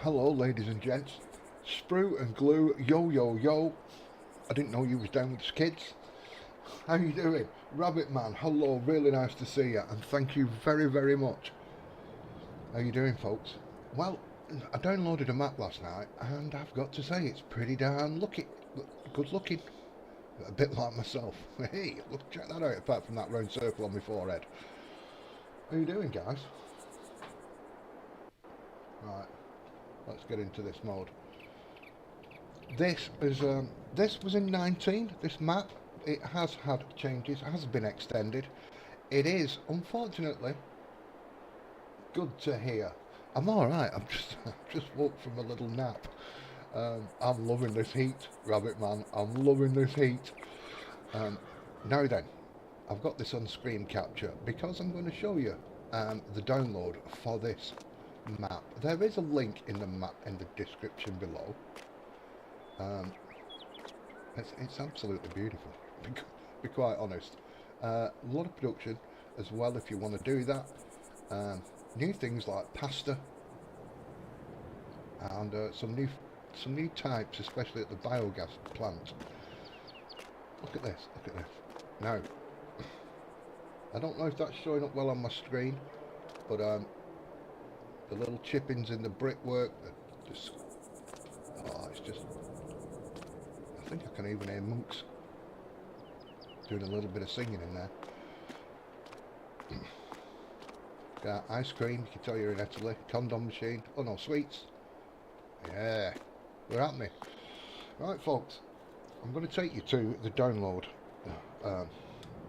Hello ladies and gents, Sprue and Glue, yo yo yo. I didn't know you was down with the kids. How you doing? Rabbit Man, hello, really nice to see you, and thank you very very much. How you doing folks? Well, I downloaded a map last night and I've got to say it's pretty darn good looking. A bit like myself. Hey, look, check that out apart from that round circle on my forehead. How you doing guys? Right. Let's get into this mode. This was in 19. This map, it has had changes, has been extended. It is, unfortunately, good to hear. I'm all right. I'm just woke from a little nap. I'm loving this heat, Rabbit Man. I'm loving this heat. Now then, I've got this on screen capture because I'm going to show you the download for this map. There is a link in the map in the description below. It's absolutely beautiful, be quite honest. A lot of production as well if you want to do that. New things like pasta and some new types, especially at the biogas plant. Look at this, look at this. Now, I don't know if that's showing up well on my screen, but the little chippings in the brickwork, just, oh, it's just, I think I can even hear monks doing a little bit of singing in there. Got ice cream, you can tell you're in Italy. Condom machine, oh no, sweets. Yeah, we're at me. Right folks, I'm going to take you to the download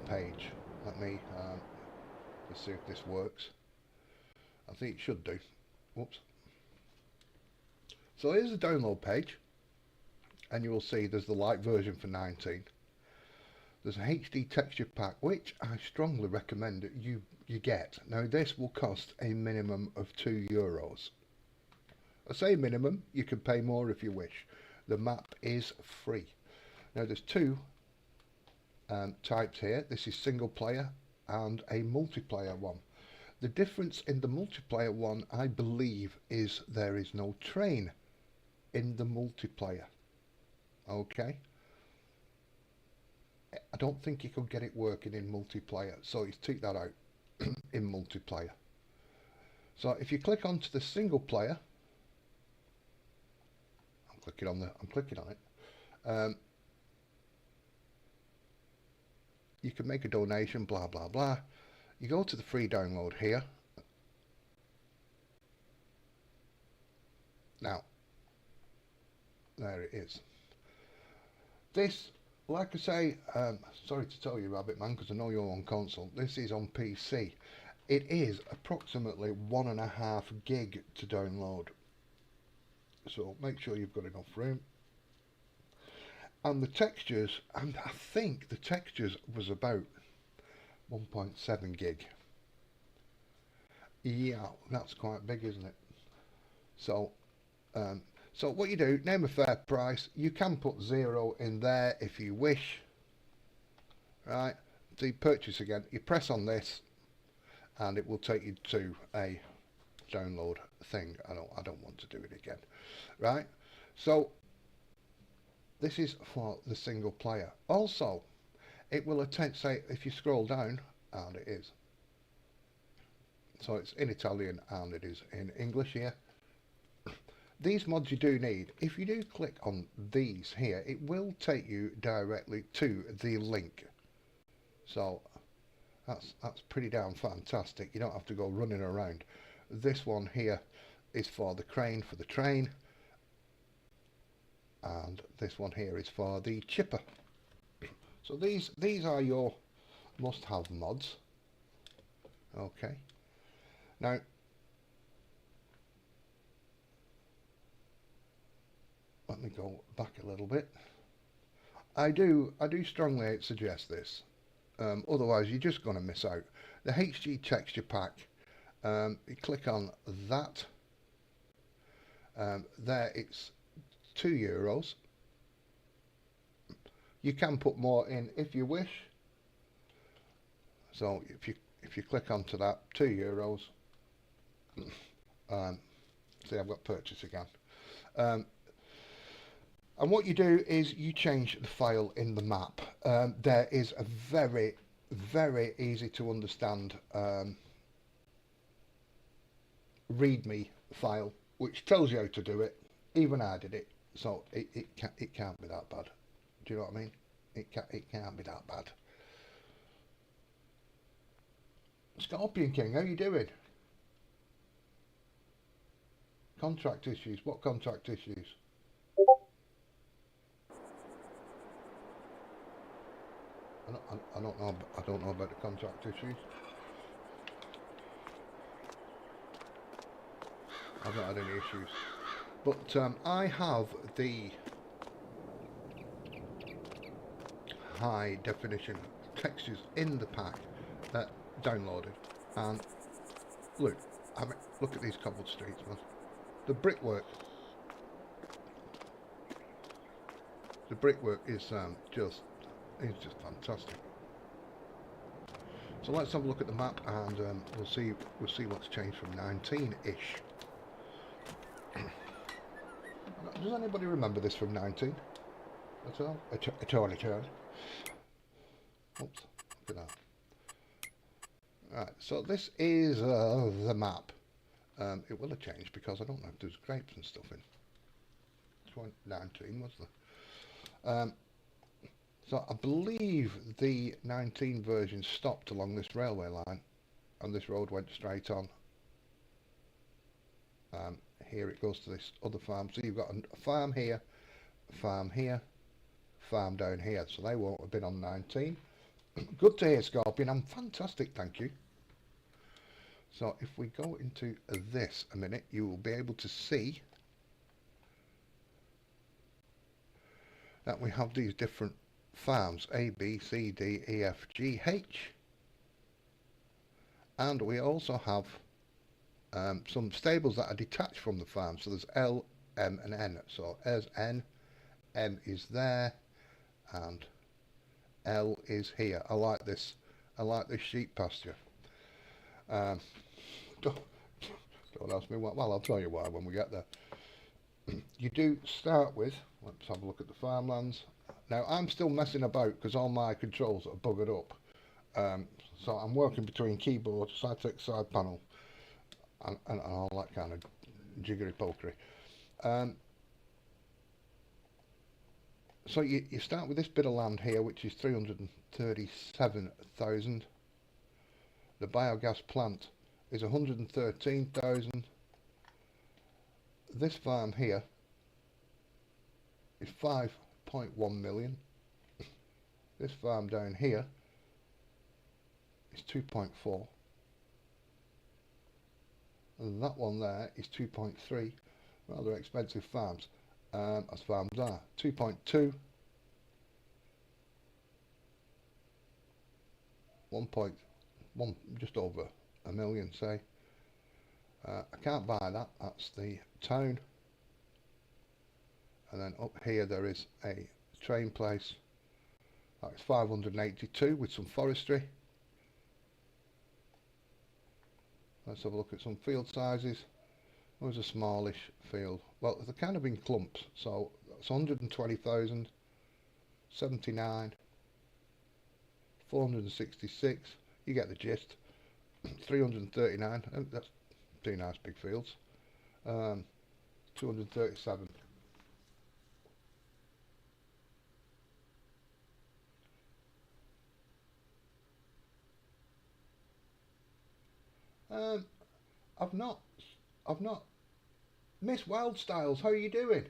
page. Let me let's see if this works. I think it should do. Whoops. So here's the download page, and you will see there's the light version for 19. There's a HD texture pack, which I strongly recommend that you get. Now this will cost a minimum of €2. I say minimum, you can pay more if you wish. The map is free. Now there's two types here. This is single player and a multiplayer one. The difference in the multiplayer one, I believe, is there is no train in the multiplayer. Okay, I don't think you could get it working in multiplayer, so you take that out in multiplayer. So if you click onto the single player, I'm clicking on it. You can make a donation, blah blah blah. You go to the free download here. Now, there it is. This, like I say, sorry to tell you, Rabbit Man, because I know you're on console. This is on PC. It is approximately 1.5 gig to download. So make sure you've got enough room. And the textures, and I think the textures was about 1.7 gig. Yeah, that's quite big, isn't it? So, so what you do, name a fair price. You can put 0 in there if you wish. Right, so you purchase again. You press on this, and it will take you to a download thing. I don't want to do it again. Right, so this is for the single player. Also, it will attempt, say, if you scroll down, and it is. So it's in Italian and it is in English here. These mods you do need. If you do click on these here, it will take you directly to the link. So that's pretty damn fantastic. You don't have to go running around. This one here is for the crane for the train, and this one here is for the chipper. So these are your must-have mods. Okay. Now, let me go back a little bit. I do strongly suggest this. Otherwise, you're just going to miss out. The HD texture pack. You click on that. There, it's €2. You can put more in if you wish. So if you click onto that, €2. See, I've got purchase again. And what you do is you change the file in the map. There is a very, very easy to understand README file which tells you how to do it. Even I did it, so it can't be that bad. Do you know what I mean? It can't be that bad. Scorpion King, how you doing? Contract issues. What contract issues? I don't know. I don't know about the contract issues. I've not had any issues, but I have the high definition textures in the pack downloaded, and look, look at these cobbled streets, man. The brickwork is just fantastic. So let's have a look at the map, and we'll see what's changed from 19-ish. Does anybody remember this from 19 at all? At all. Oops, look at that. Right, so this is the map. It will have changed because I don't know if there's grapes and stuff in. 19 was there? So I believe the 19 version stopped along this railway line, and this road went straight on. Here it goes to this other farm. So you've got a farm here, farm down here. So they won't have been on 19. Good to hear, Scorpion. I'm fantastic, thank you. So if we go into this a minute, you will be able to see that we have these different farms, A, B, C, D, E, F, G, H. And we also have some stables that are detached from the farm. So there's L, M and N. So there's N, M is there, and L is here. I like this sheep pasture. Don't ask me why. Well, I'll tell you why when we get there. You do start with, let's have a look at the farmlands. Now I'm still messing about because all my controls are buggered up. So I'm working between keyboard, side text, side panel, and all that kind of jiggery pokery. So you start with this bit of land here, which is 337,000. The biogas plant is 113,000. This farm here is 5.1 million. This farm down here is 2.4. And that one there is 2.3. Rather expensive farms, as farms are. 2.2. 1.1, just over a million, say. I can't buy that. That's the town. And then up here there is a train place. That's 582 with some forestry. Let's have a look at some field sizes. There's a smallish field. Well, they're kind of in clumps. So that's 120,000, 79, 466. You get the gist. 339. That's two nice big fields. 237. I've not. Miss Wild Styles, how are you doing?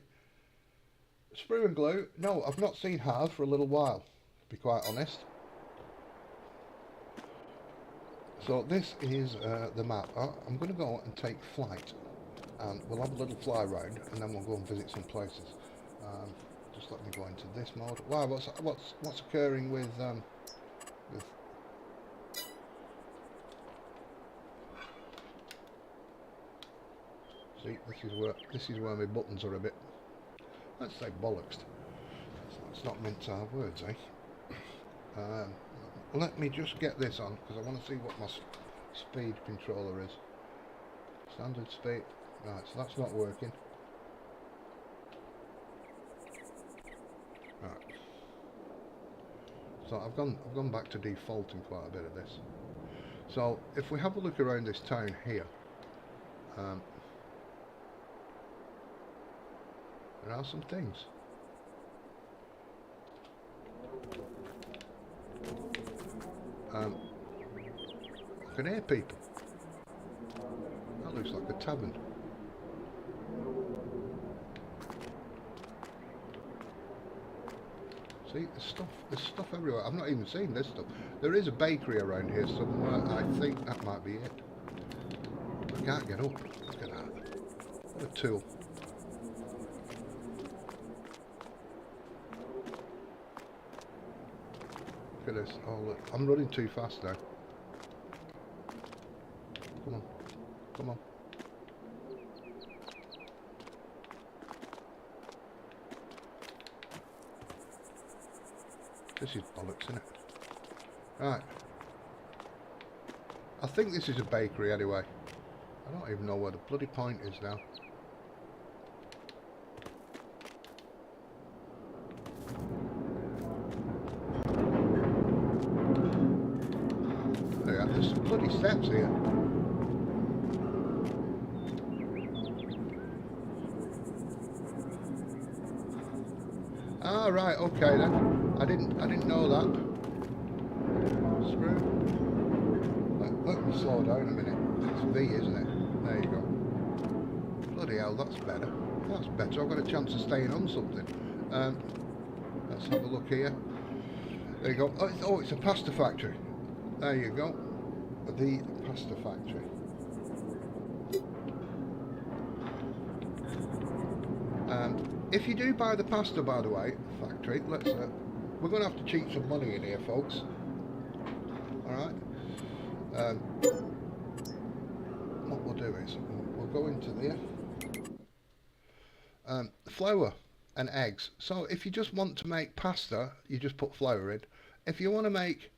Sprue and Glue. No, I've not seen HAV for a little while, to be quite honest. So this is the map. I'm going to go and take flight, and we'll have a little fly round, and then we'll go and visit some places. Just let me go into this mode. Wow, what's occurring with see, this is where my buttons are a bit, let's say, bollocks. Let's not mince our words, eh? Let me just get this on because I want to see what my speed controller is. Standard speed. Right, so that's not working. Right. So I've gone back to defaulting quite a bit of this. So if we have a look around this town here, there are some things. I can hear people. That looks like a tavern. See, there's stuff everywhere. I've not even seen this stuff. There is a bakery around here somewhere. I think that might be it. I can't get up. Look at that. What a tool. Look at this. Oh, look. I'm running too fast now. Come on. Come on. This is bollocks, isn't it? Right. I think this is a bakery anyway. I don't even know where the bloody point is now. Yeah, there's some bloody steps here. Ah, right, okay then. I didn't know that. Screw. Let me slow down a minute. It's V, isn't it? There you go. Bloody hell, that's better. That's better. I've got a chance of staying on something. Let's have a look here. There you go. Oh, it's a pasta factory. There you go. The pasta factory. If you do buy the pasta, by the way, factory, we're going to have to cheat some money in here, folks. Alright. What we'll do is, we'll go into there. Flour and eggs. So if you just want to make pasta, you just put flour in. If you want to make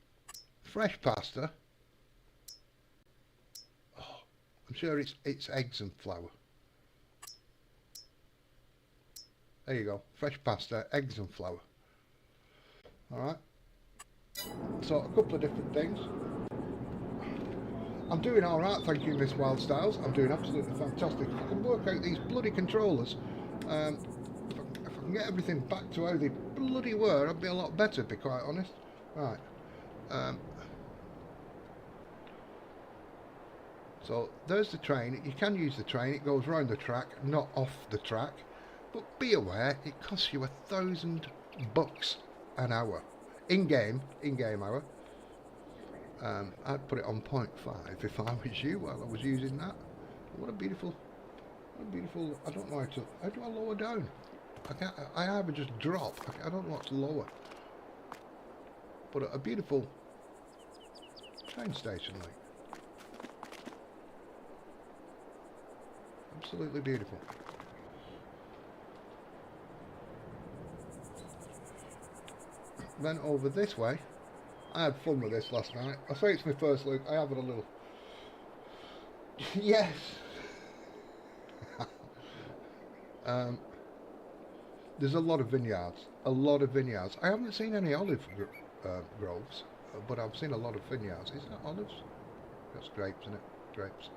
fresh pasta, I'm sure it's eggs and flour. There you go, fresh pasta, eggs and flour. Alright, so a couple of different things. I'm doing alright, thank you, Miss Wild Styles. I'm doing absolutely fantastic. If I can work out these bloody controllers, if I can get everything back to how they bloody were, I'd be a lot better, to be quite honest. Right. So there's the train. You can use the train. It goes round the track, not off the track. But be aware, it costs you $1,000 an hour. In-game hour. I'd put it on 0.5 if I was you while I was using that. What a beautiful, I don't know how do I lower down? I either just drop, I don't know what to lower. But a beautiful train station, like. Absolutely beautiful. Then over this way, I had fun with this last night. I say it's my first look, I have it a little. Yes! There's a lot of vineyards. I haven't seen any olive groves, but I've seen a lot of vineyards. Is that olives? That's grapes, isn't it? Grapes.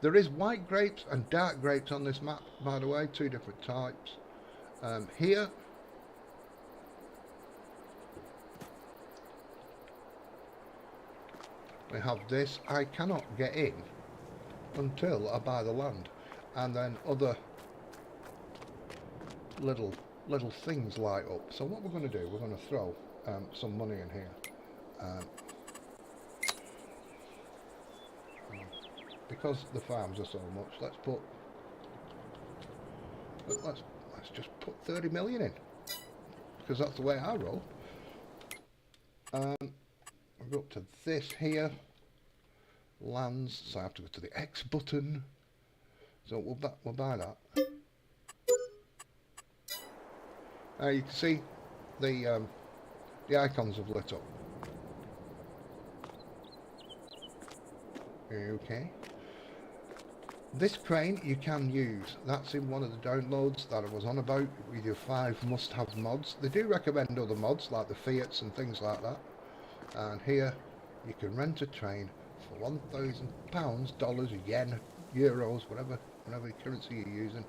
There is white grapes and dark grapes on this map, by the way, 2 different types. Here, we have this. I cannot get in until I buy the land, and then other little things light up. So what we're going to do, we're going to throw some money in here. Because the farms are so much, let's just put 30 million in, because that's the way I roll. We'll go up to this here, lands, so I have to go to the X button, so we'll buy that. You can see the icons have lit up. Okay. This crane you can use. That's in one of the downloads that I was on about with your 5 must-have mods. They do recommend other mods like the Fiats and things like that. And here you can rent a train for £1,000, dollars, yen, euros, whatever currency you're using,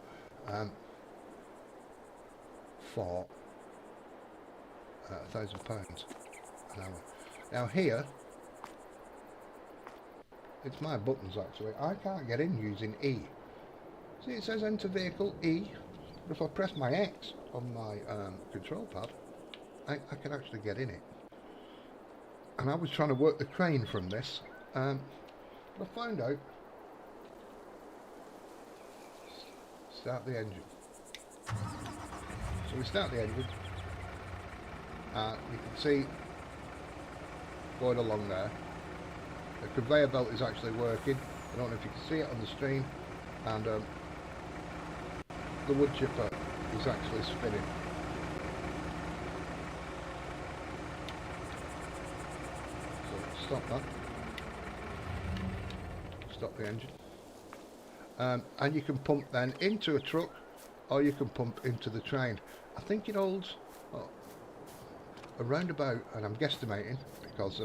for £1,000 an hour. Now here, it's my buttons actually. I can't get in using E. See, it says enter vehicle E, but if I press my X on my control pad, I can actually get in it. And I was trying to work the crane from this, but I found out. Start the engine. So we start the engine. You can see going along there. The conveyor belt is actually working. I don't know if you can see it on the stream, and the wood chipper is actually spinning. So stop that. Stop the engine. And you can pump then into a truck, or you can pump into the train. I think it holds around about, and I'm guesstimating because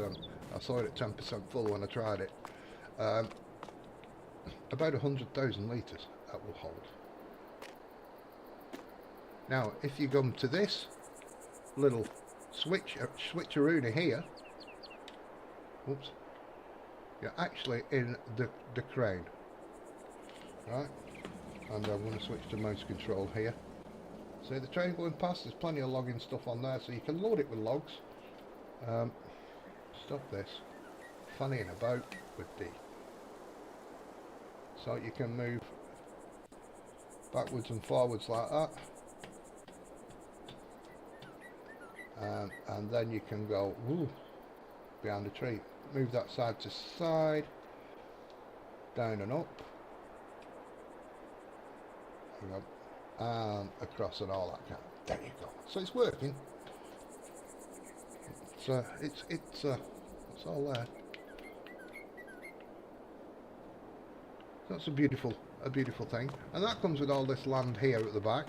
I saw it at 10% full when I tried it, about 100,000 litres that will hold. Now if you come to this little switcheroo here, oops, you're actually in the crane, right? And I'm going to switch to mouse control here. See the train going past, there's plenty of logging stuff on there, so you can load it with logs. Stop this fannying about with D. So you can move backwards and forwards like that. And then you can go behind the tree. Move that side to side, down and up. And across and all that kind. There you go. So it's working. It's all there. That's a beautiful thing, and that comes with all this land here at the back,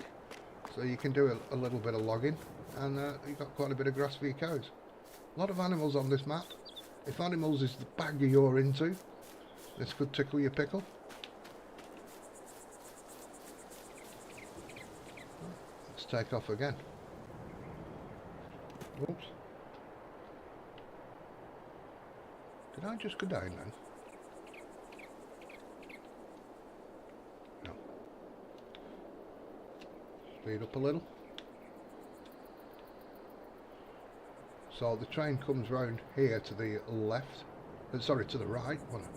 so you can do a little bit of logging, and you've got quite a bit of grass for your cows. A lot of animals on this map. If animals is the bag you're into, this could tickle your pickle. Let's take off again. Oops. Did I just go down then? No. Speed up a little. So the train comes round here to the left. Sorry, to the right. What a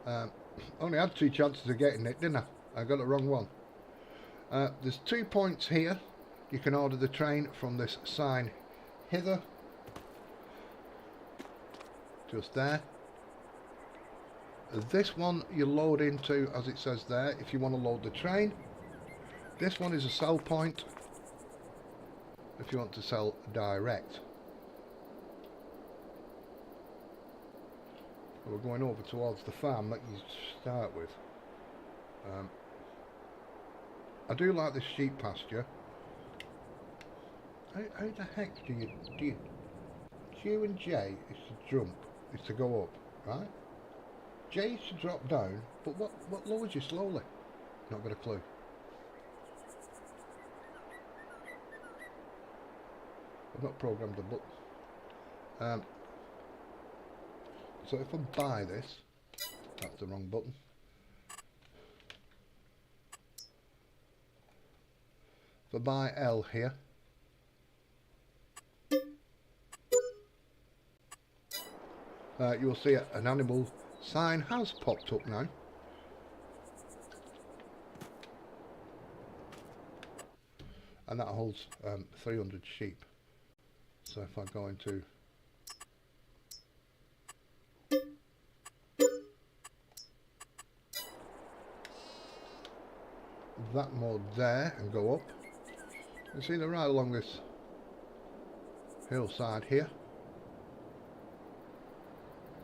God. Only had 2 chances of getting it, didn't I? I got the wrong one. There's 2 points here. You can order the train from this sign hither. Just there. This one you load into, as it says there, if you want to load the train. This one is a sell point if you want to sell direct. We're going over towards the farm that you start with. I do like this sheep pasture. How the heck do you Q and J is to jump, is to go up, right? J is to drop down, but what lowers you slowly? Not got a clue. I've not programmed the button. So if I buy this, that's the wrong button. If I buy L here, you will see an animal sign has popped up now. And that holds 300 sheep. So if I go into that mode there and go up, you see they're right along this hillside here.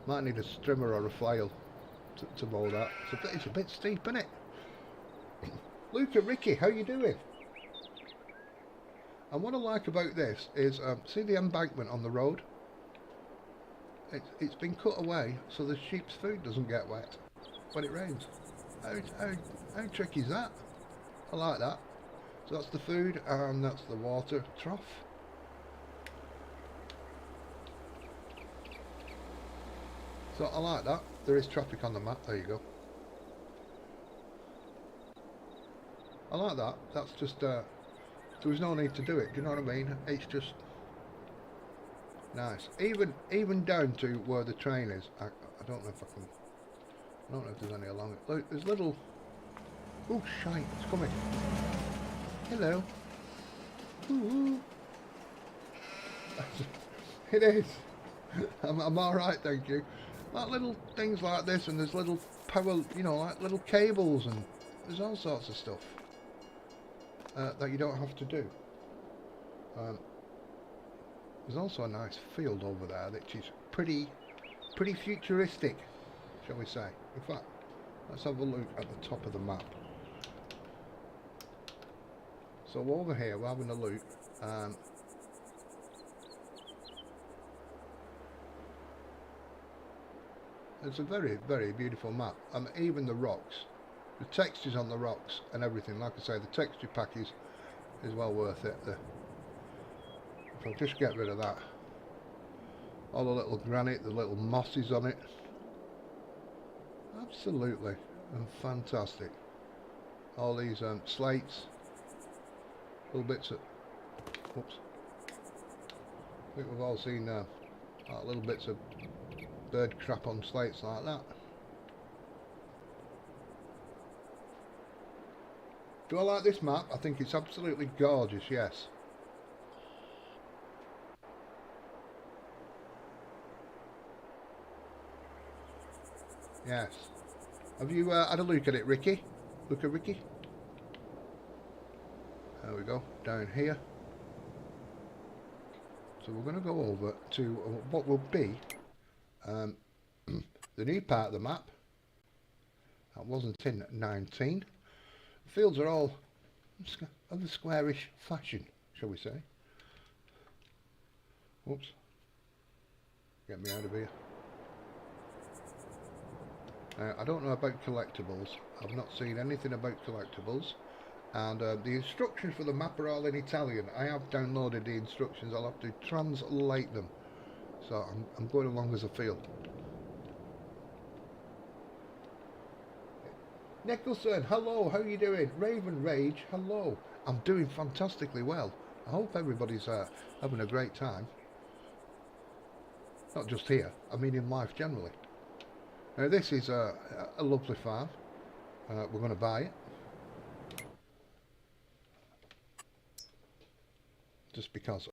Might need a strimmer or a flail to mow that. It's a bit steep, isn't it? Luca, Ricky, how you doing? And what I like about this is, see the embankment on the road? It's been cut away so the sheep's food doesn't get wet when it rains. How tricky is that? I like that. So that's the food and that's the water trough. So I like that. There is traffic on the map. There you go. I like that. That's just there was no need to do it. Do you know what I mean? It's just nice. Even down to where the train is. I don't know if I can. I don't know if there's any along it. Look, there's little. Oh shite! It's coming. Hello. Ooh. It is. I'm all right, thank you. Like little things like this, and there's little power, you know, like little cables, and there's all sorts of stuff that you don't have to do. There's also a nice field over there, which is pretty futuristic, shall we say. In fact, let's have a look at the top of the map. So over here, we're having a look. It's a very beautiful map, and even the rocks, the textures on the rocks and everything. Like I say, the texture pack is well worth it. If I'll just get rid of that, all the little granite, the little mosses on it, absolutely and fantastic. All these slates, little bits of, whoops, I think we've all seen like little bits of bird crap on slates like that. Do I like this map? I think it's absolutely gorgeous, yes. Yes. Have you had a look at it, Ricky? Look at Ricky. There we go, down here. So we're going to go over to what will be the new part of the map. That wasn't in 19. The fields are all of a squarish fashion, shall we say. Whoops. Get me out of here. I don't know about collectibles. I've not seen anything about collectibles. And the instructions for the map are all in Italian. I have downloaded the instructions. I'll have to translate them. So I'm going along as I feel. Nicholson, hello, how are you doing? Raven Rage, hello. I'm doing fantastically well. I hope everybody's having a great time. Not just here, I mean in life generally. Now this is a lovely farm. We're going to buy it. Just because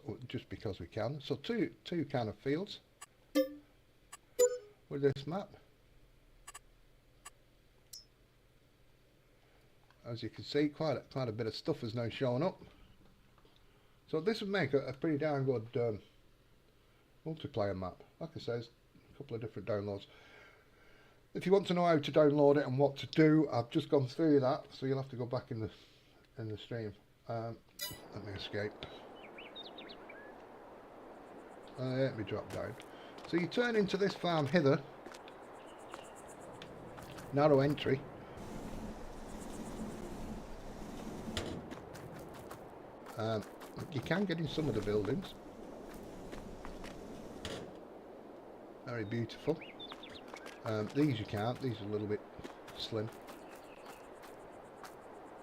we can. So two kind of fields with this map. As you can see, quite a bit of stuff is now showing up. So this would make a pretty darn good multiplayer map. Like I said, a couple of different downloads. If you want to know how to download it and what to do, I've just gone through that, so you'll have to go back in the stream. Let me escape. Let me drop down. So you turn into this farm hither. Narrow entry. You can get in some of the buildings. Very beautiful. These you can't. These are a little bit slim.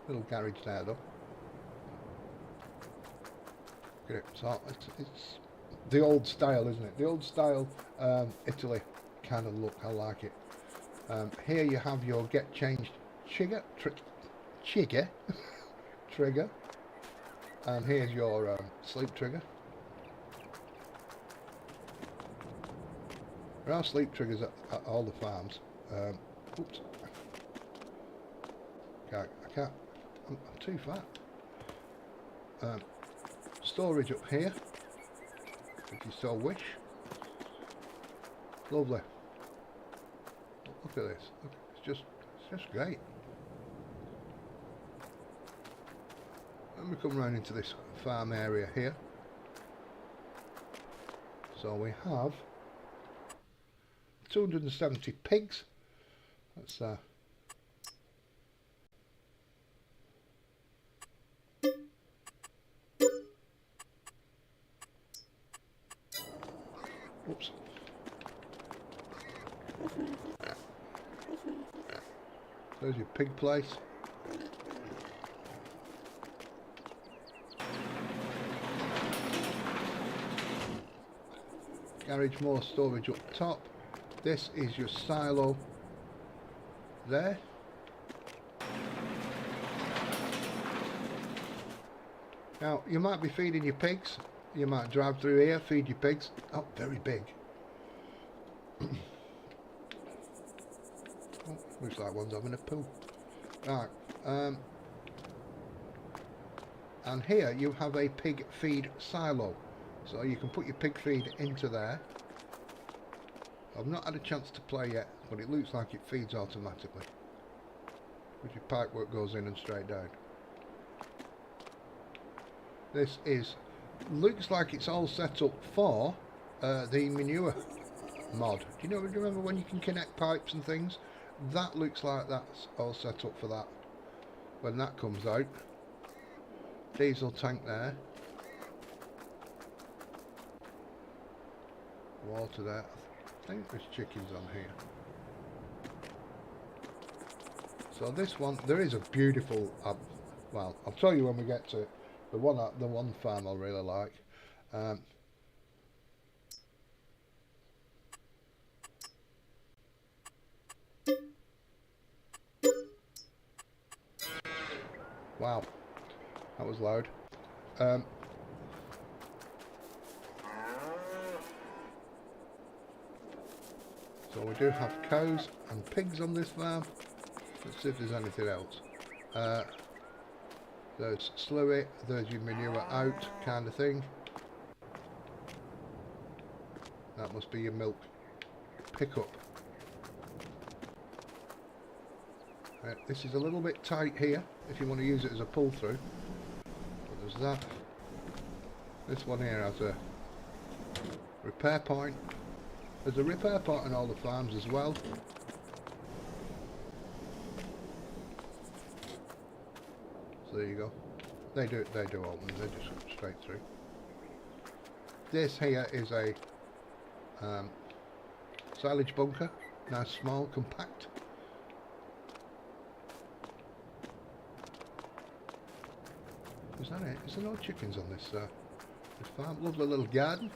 Little garage there though. Look at it. So it's the old style, isn't it? The old style Italy kind of look. I like it. Here you have your get changed trigger, trigger, and here's your sleep trigger. There are sleep triggers at all the farms. Oops. I can't. I'm too fat. Storage up here, if you so wish. Lovely. Look at this. Look, it's just great. Let me come round into this farm area here. So we have 270 pigs. That's oops. There's your pig place. Garage, more storage up top. This is your silo there. Now you might be feeding your pigs. You might drive through here, feed your pigs. Oh, very big. Oh, looks like one's having a poo. Right. And here you have a pig feed silo. So you can put your pig feed into there. I've not had a chance to play yet, but it looks like it feeds automatically. With your pipework goes in and straight down. This looks like it's all set up for the manure mod. Do you remember when you can connect pipes and things? That looks like that's all set up for that. When that comes out. Diesel tank there. Water there. I think there's chickens on here. So this one, there is a beautiful, well, I'll tell you when we get to The one farm I really like. Wow, that was loud. So we do have cows and pigs on this farm. Let's see if there's anything else. There's slurry, there's your manure out kind of thing. That must be your milk pickup. This is a little bit tight here if you want to use it as a pull through. But there's that. This one here has a repair point. There's a repair point on all the farms as well. So there you go. They do open, they just go straight through. This here is a silage bunker. Nice, small, compact. Is that it? Is there no chickens on this farm? Lovely little garden.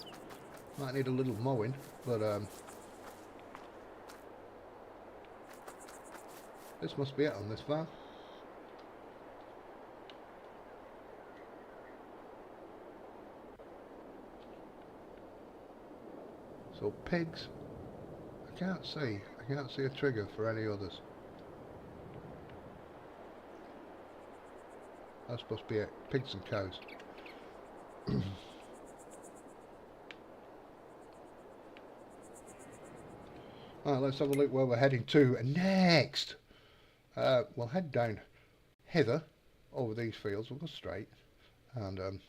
Might need a little mowing, but this must be it on this farm. So pigs, I can't see a trigger for any others. That's supposed to be it, pigs and cows. Alright, let's have a look where we're heading to next. We'll head down hither, over these fields, we'll go straight, and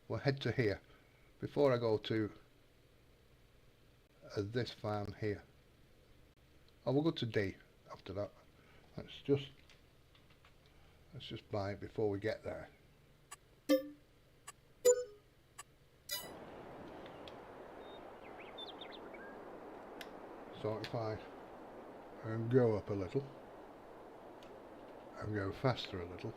we'll head to here, before I go to this farm here. Oh, we'll go to D after that. Let's just buy it before we get there. So if I go up a little and go faster a little,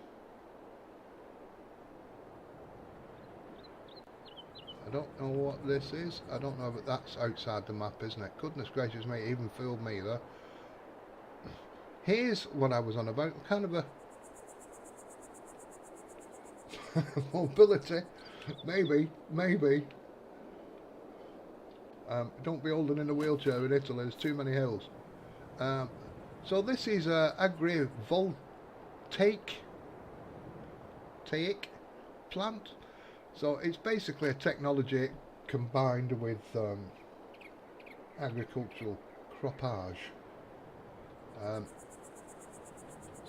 I don't know what this is. I don't know, but that's outside the map, isn't it? Goodness gracious me, it even fooled me though. Here's what I was on about, kind of a mobility, maybe. Don't be holding in a wheelchair in Italy, there's too many hills. So this is agrivoltaic plant. So it's basically a technology combined with agricultural croppage.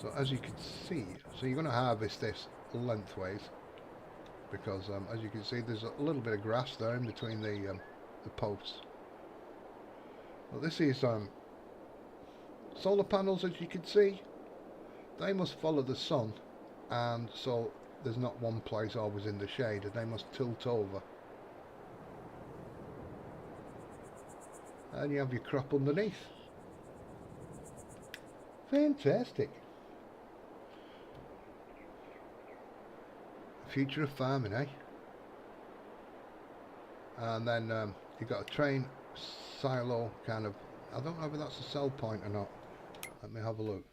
So as you can see, so you're going to harvest this lengthways, because as you can see there's a little bit of grass there in between the posts. Well, this is solar panels, as you can see. They must follow the sun, and so there's not one place always in the shade, and they must tilt over. And you have your crop underneath. Fantastic. Future of farming, eh? And then you've got a train silo kind of, I don't know if that's a sell point or not. Let me have a look.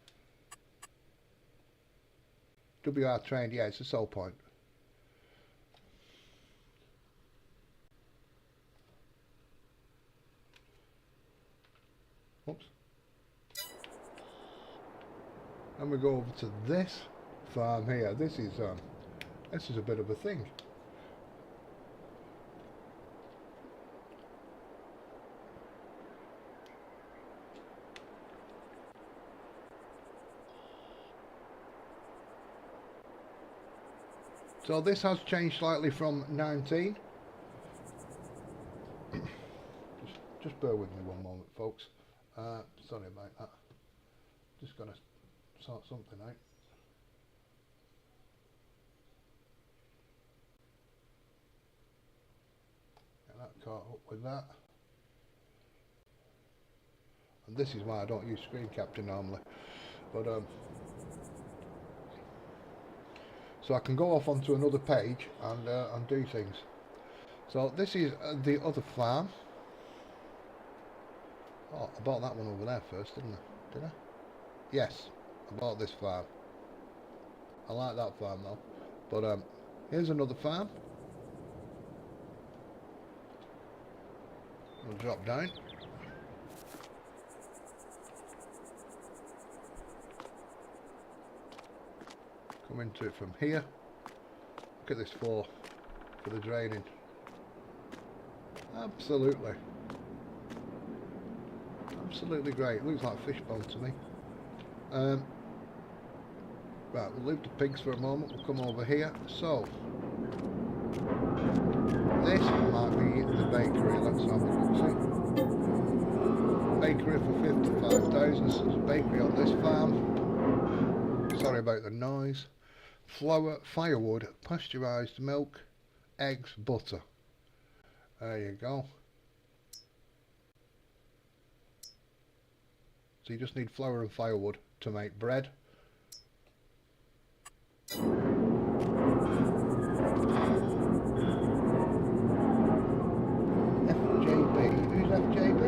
WR train, yeah, it's a sell point. Oops. And we go over to this farm here. This is a bit of a thing. So this has changed slightly from 19. just bear with me one moment, folks. Sorry about that. Just gonna sort something out. Get that caught up with that. And this is why I don't use screen capture normally. But so I can go off onto another page and do things. So this is the other farm. Oh, I bought that one over there first, didn't I? Did I? Yes, I bought this farm. I like that farm though. But here's another farm. We'll drop down. Come into it from here. Look at this floor for the draining. Absolutely. Absolutely great. Looks like fishbone to me. Right, we'll leave the pigs for a moment. We'll come over here. So, this might be the bakery. Let's have a look. See? Bakery for 55,000. So there's a bakery on this farm. Sorry about the noise. Flour, firewood, pasteurised milk, eggs, butter. There you go. So you just need flour and firewood to make bread. FJB. Who's FJB?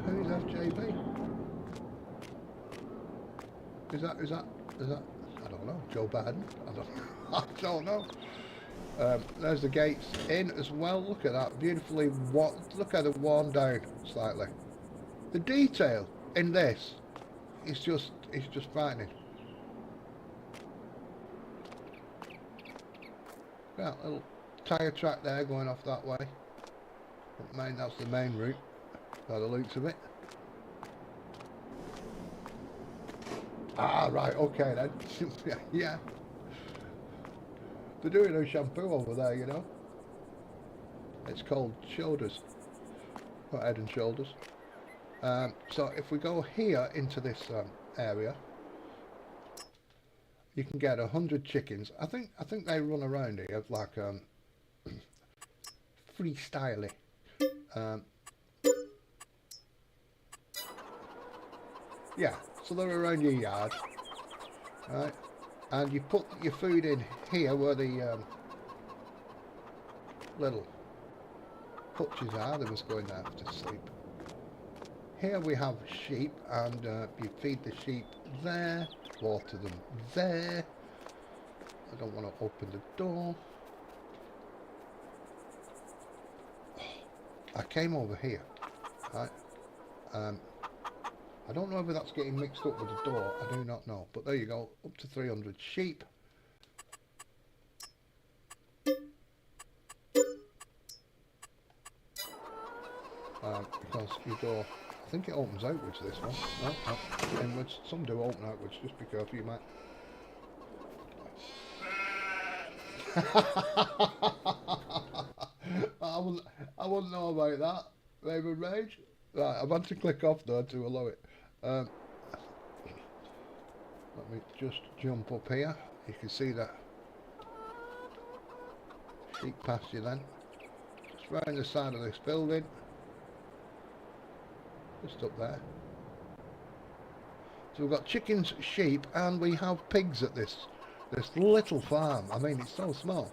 Who's FJB? Is that? I don't know. Joe Biden? I don't know. There's the gates in as well. Look at that, beautifully. Look how they're worn down slightly. The detail in this is just frightening. Yeah, little tyre track there going off that way. That's the main route by the looks of it. Ah, right, okay then. Yeah. They're doing a shampoo over there, you know. It's called Shoulders. Not Head and Shoulders. So if we go here into this area, you can get 100 chickens. I think they run around here like freestyling. Yeah, so they're around your yard, right? And you put your food in here where the little hutches are. They was going there to sleep. Here we have sheep, and you feed the sheep there, water them there. I don't want to open the door. I came over here, right? I don't know whether that's getting mixed up with the door. I do not know. But there you go, up to 300 sheep. Because your door, I think it opens outwards, this one. No, inwards. Some do open outwards, just be careful, you might. I wouldn't know about that. Raven Rage. Right, I've had to click off though to allow it. Let me just jump up here. You can see that sheep pasture then. Just round the side of this building. Just up there. So we've got chickens, sheep, and we have pigs at this little farm. I mean, it's so small.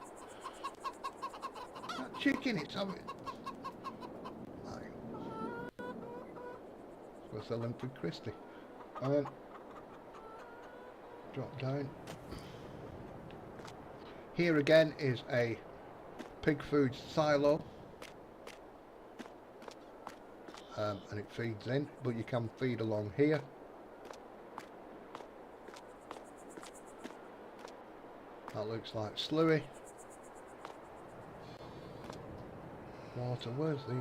That chicken, it's having. We're selling for Christie. Drop down. Here again is a pig food silo. And it feeds in, but you can feed along here. That looks like slurry. Water. Where's the?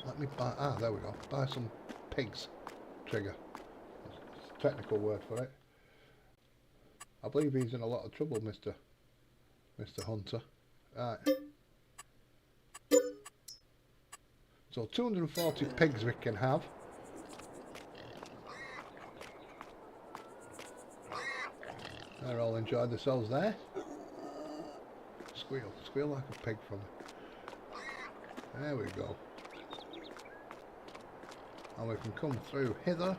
Let me buy. Ah, there we go. Buy some pigs. Trigger. It's a technical word for it. I believe he's in a lot of trouble, Mr. Hunter. Right. So 240 pigs we can have. They're all enjoying themselves there. Squeal like a pig from it. There we go. And we can come through hither.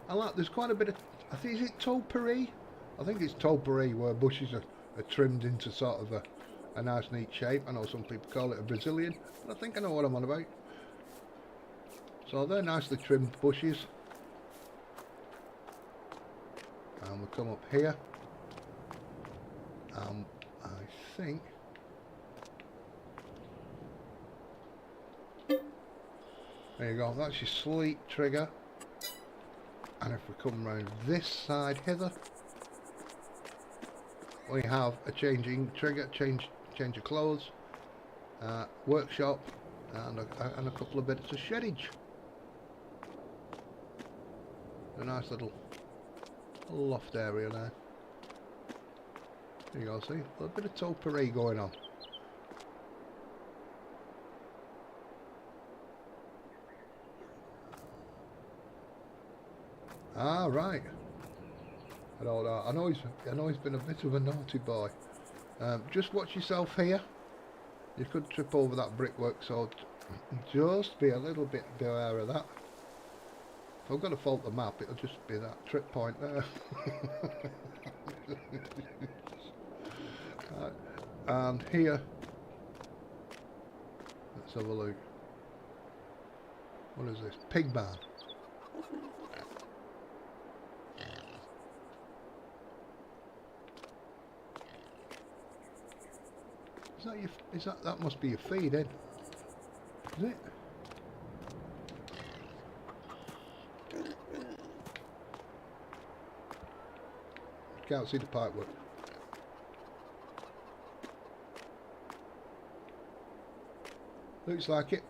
I like, there's quite a bit of, I think, is it topiary? I think it's topiary, where bushes are trimmed into sort of a nice neat shape. I know some people call it a Brazilian, but I think I know what I'm on about. So they're nicely trimmed bushes. And we'll come up here. I think there you go, that's your sleep trigger. And if we come round this side hither, we have a changing trigger, change of clothes, workshop, and a couple of bits of sheddage. A nice little loft area there. There you go, see, a little bit of topiary going on. Ah, right. I don't know. I know he's been a bit of a naughty boy. Just watch yourself here. You could trip over that brickwork, so just be a little bit aware of that. If I've got to fault the map, it'll just be that trip point there. And here, let's have a look. What is this? Pig barn. Is that your? That must be your feed, Ed? Is it? Can't see the pipework. Looks like it.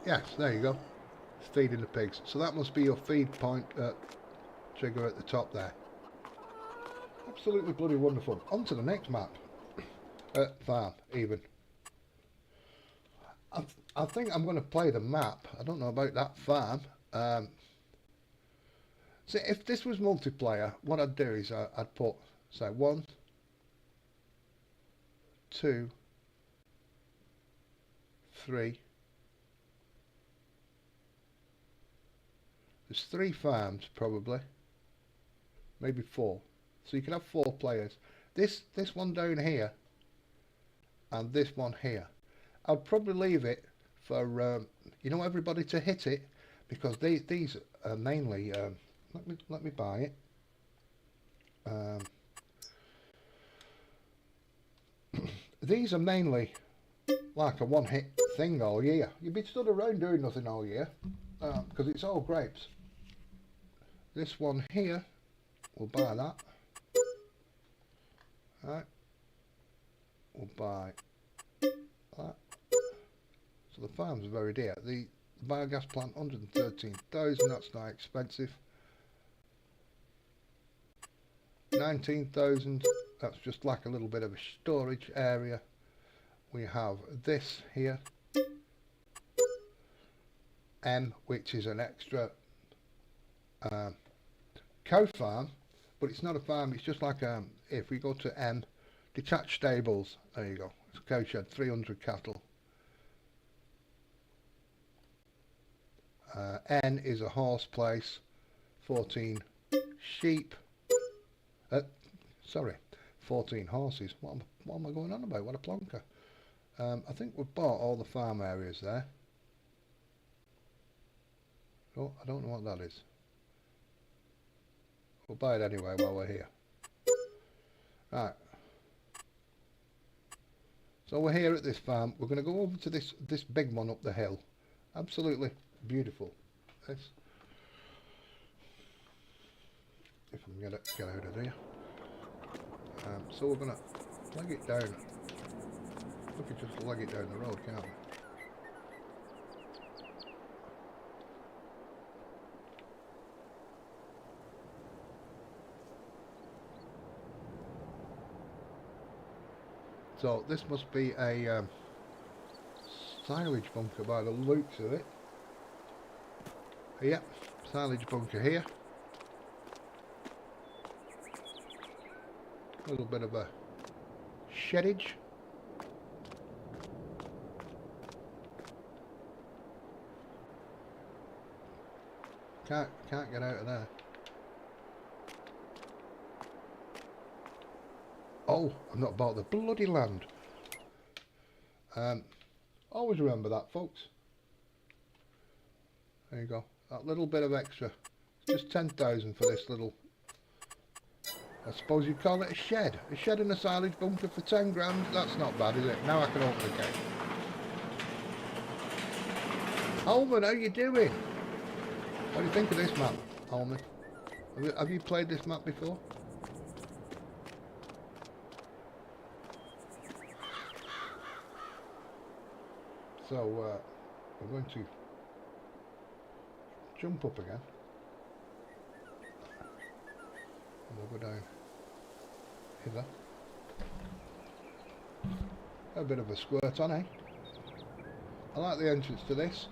Yes, there you go. It's feeding the pigs. So that must be your feed point trigger at the top there. Absolutely bloody wonderful. On to the next map. Farm, even. I think I'm going to play the map. I don't know about that farm. So if this was multiplayer, what I'd do is I'd put, say, 1, 2, 3. There's 3 farms probably, maybe 4. So you can have 4 players. This one down here, and this one here. I'd probably leave it for you know, everybody to hit it, because these are mainly. Let me buy it. These are mainly like a one-hit thing all year. You'd be stood around doing nothing all year, because it's all grapes. This one here, we'll buy that. Right. We'll buy that. So the farms are very dear. The biogas plant, 113,000. That's not expensive. 19,000. That's just like a little bit of a storage area. We have this here, M, which is an extra cow farm, but it's not a farm. It's just like if we go to M, detached stables. There you go. It's a cow shed, 300 cattle. N is a horse place, 14 sheep. Sorry, 14 horses. What am I going on about? What a plonker. I think we've bought all the farm areas there. Oh, I don't know what that is. We'll buy it anyway while we're here. Right. So we're here at this farm. We're going to go over to this big one up the hill. Absolutely beautiful. This. If I can get out of there. So we're going to leg it down. We could just leg it down the road, can't we? So this must be a silage bunker by the looks of it. Yep, silage bunker here. A little bit of a sheddage. Can't get out of there. Oh, I've not bought the bloody land. Always remember that, folks. There you go. That little bit of extra. It's just 10,000 for this little. I suppose you'd call it a shed. A shed and a silage bunker for 10 grand. That's not bad, is it? Now I can open the gate. Holman, how you doing? What do you think of this map, Holman? Have you played this map before? So, we're going to jump up again. And we'll go down hither. A bit of a squirt on, eh? I like the entrance to this.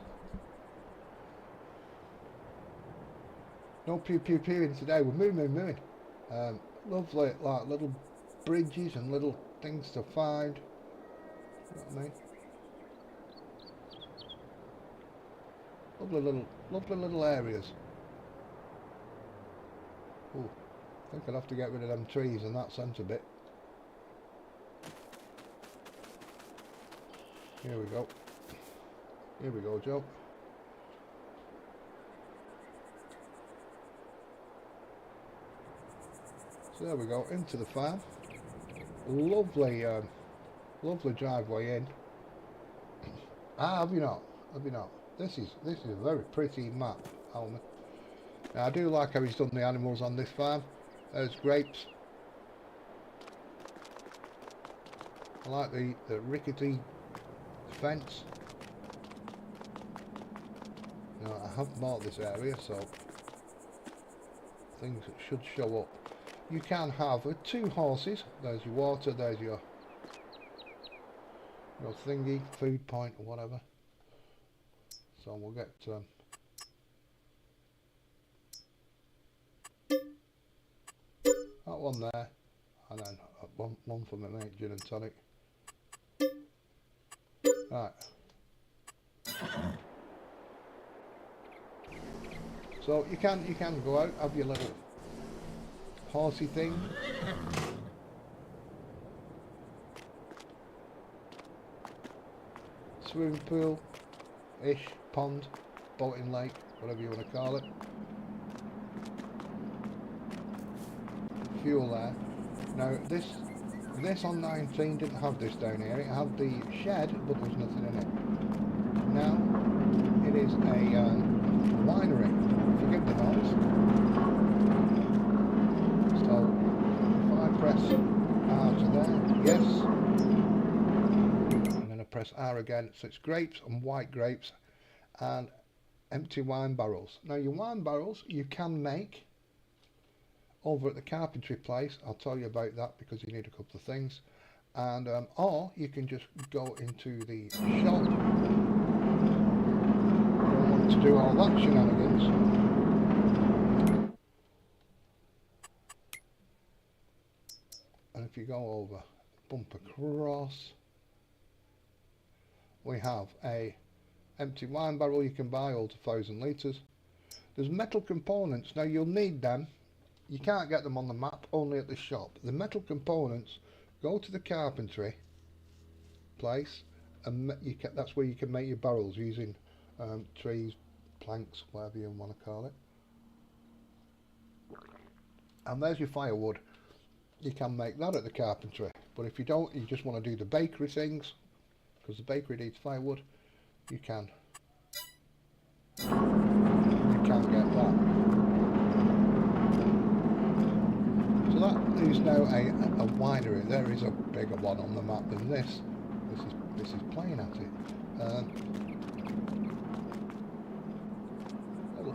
No pew pew pewing today, we're moving. Lovely, like little bridges and little things to find. You know what I mean? Lovely little areas. Ooh, I think I'll have to get rid of them trees and that sense a bit. Here we go. Here we go, Joe. So there we go, into the farm. Lovely, lovely driveway in. Ah, have you not? Have you not? This is a very pretty map, Alma. Now, I do like how he's done the animals on this farm. There's grapes. I like the rickety fence. Now, I have marked this area, so things should show up. You can have 2 horses. There's your water, there's your thingy, food point or whatever. So we'll get that one there, and then one for my mate, gin and tonic. Right. So you can go out, have your little horsey thing. Swimming pool ish, pond, boating lake, whatever you want to call it. Fuel there. Now this on 19 didn't have this down here. It had the shed, but there was nothing in it. Now it is a winery. Forgive the noise. So if I press R to there, yes, and then I press R again. So it's grapes and white grapes and empty wine barrels. Now your wine barrels you can make over at the carpentry place. I'll tell you about that because you need a couple of things. And or you can just go into the shop. You don't want to do all that shenanigans. And if you go over, bump across, we have a empty wine barrel you can buy, all to 1,000 litres. There's metal components. Now you'll need them. You can't get them on the map, only at the shop. The metal components, go to the carpentry place, and that's where you can make your barrels using trees, planks, whatever you want to call it. And there's your firewood. You can make that at the carpentry. But if you don't, you just want to do the bakery things, because the bakery needs firewood, you can get that. So that is now a winery. There is a bigger one on the map than this. This is playing at it. Little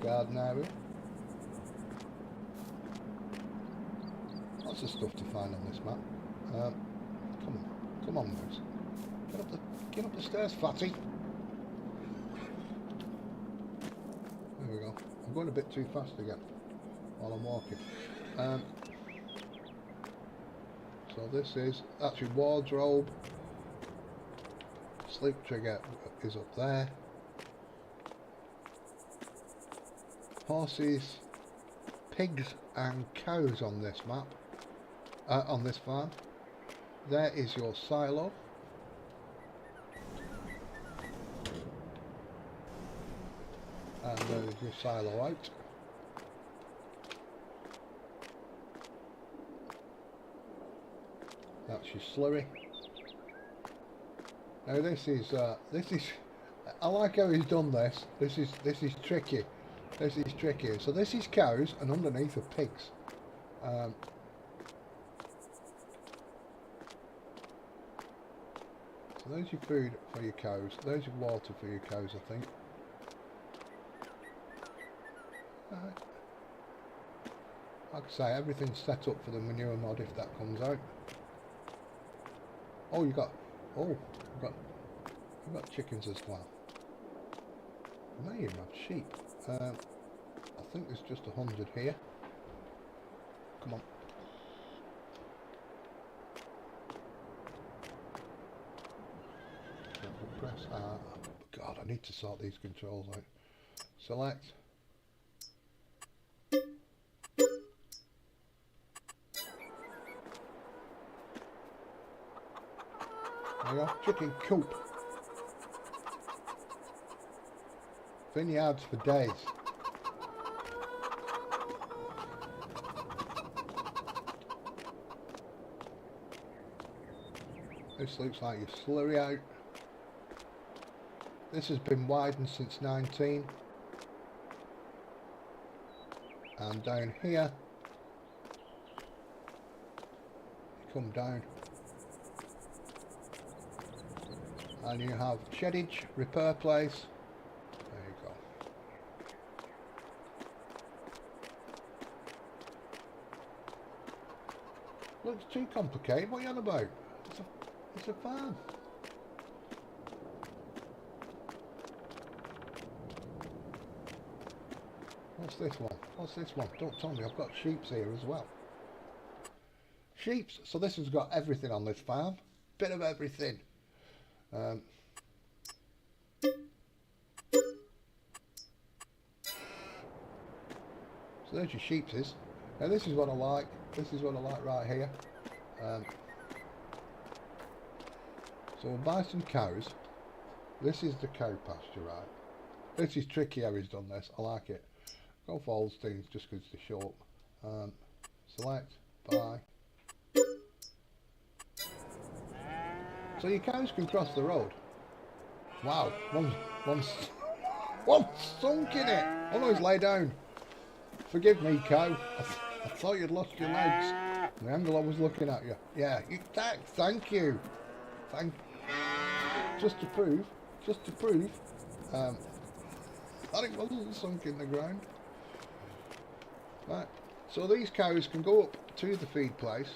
garden area. Lots of stuff to find on this map. Come on, Mouse. Get up the stairs, fatty. There we go. I'm going a bit too fast again while I'm walking. So that's your wardrobe. Sleep trigger is up there. horses, pigs and cows on this map, on this farm. There is your silo. And there is your silo out. That's your slurry. Now this is I like how he's done this. This is tricky. This is tricky. So this is cows, and underneath are pigs. So there's your food for your cows. There's your water for your cows, I think. Right. Like I say, everything's set up for the manure mod if that comes out. Oh, you've got chickens as well. I may even have sheep. I think there's just 100 here. Come on. Press R. God, I need to sort these controls out. Select. There you go. Chicken coop. Vineyards for days. This looks like your slurry out. This has been widened since 19. And down here, you come down and you have sheddage, repair place. There you go. Looks too complicated. What are you on about? It's a farm. What's this one? What's this one? Don't tell me I've got sheeps here as well. Sheeps. So this has got everything on this farm. Bit of everything. So there's your sheepses. Now this is what I like. This is what I like right here. So we'll buy some cows. This is the cow pasture, right? This is tricky how he's done this. I like it. Go for Holsteins just because they're short. Select, buy. So your cows can cross the road. Wow, one's sunk in it. Oh no, he's laid down. Forgive me, cow. I thought you'd lost your legs. The angle I was looking at you. Yeah, thank you. Just to prove that it wasn't sunk in the ground. Right, so these cows can go up to the feed place,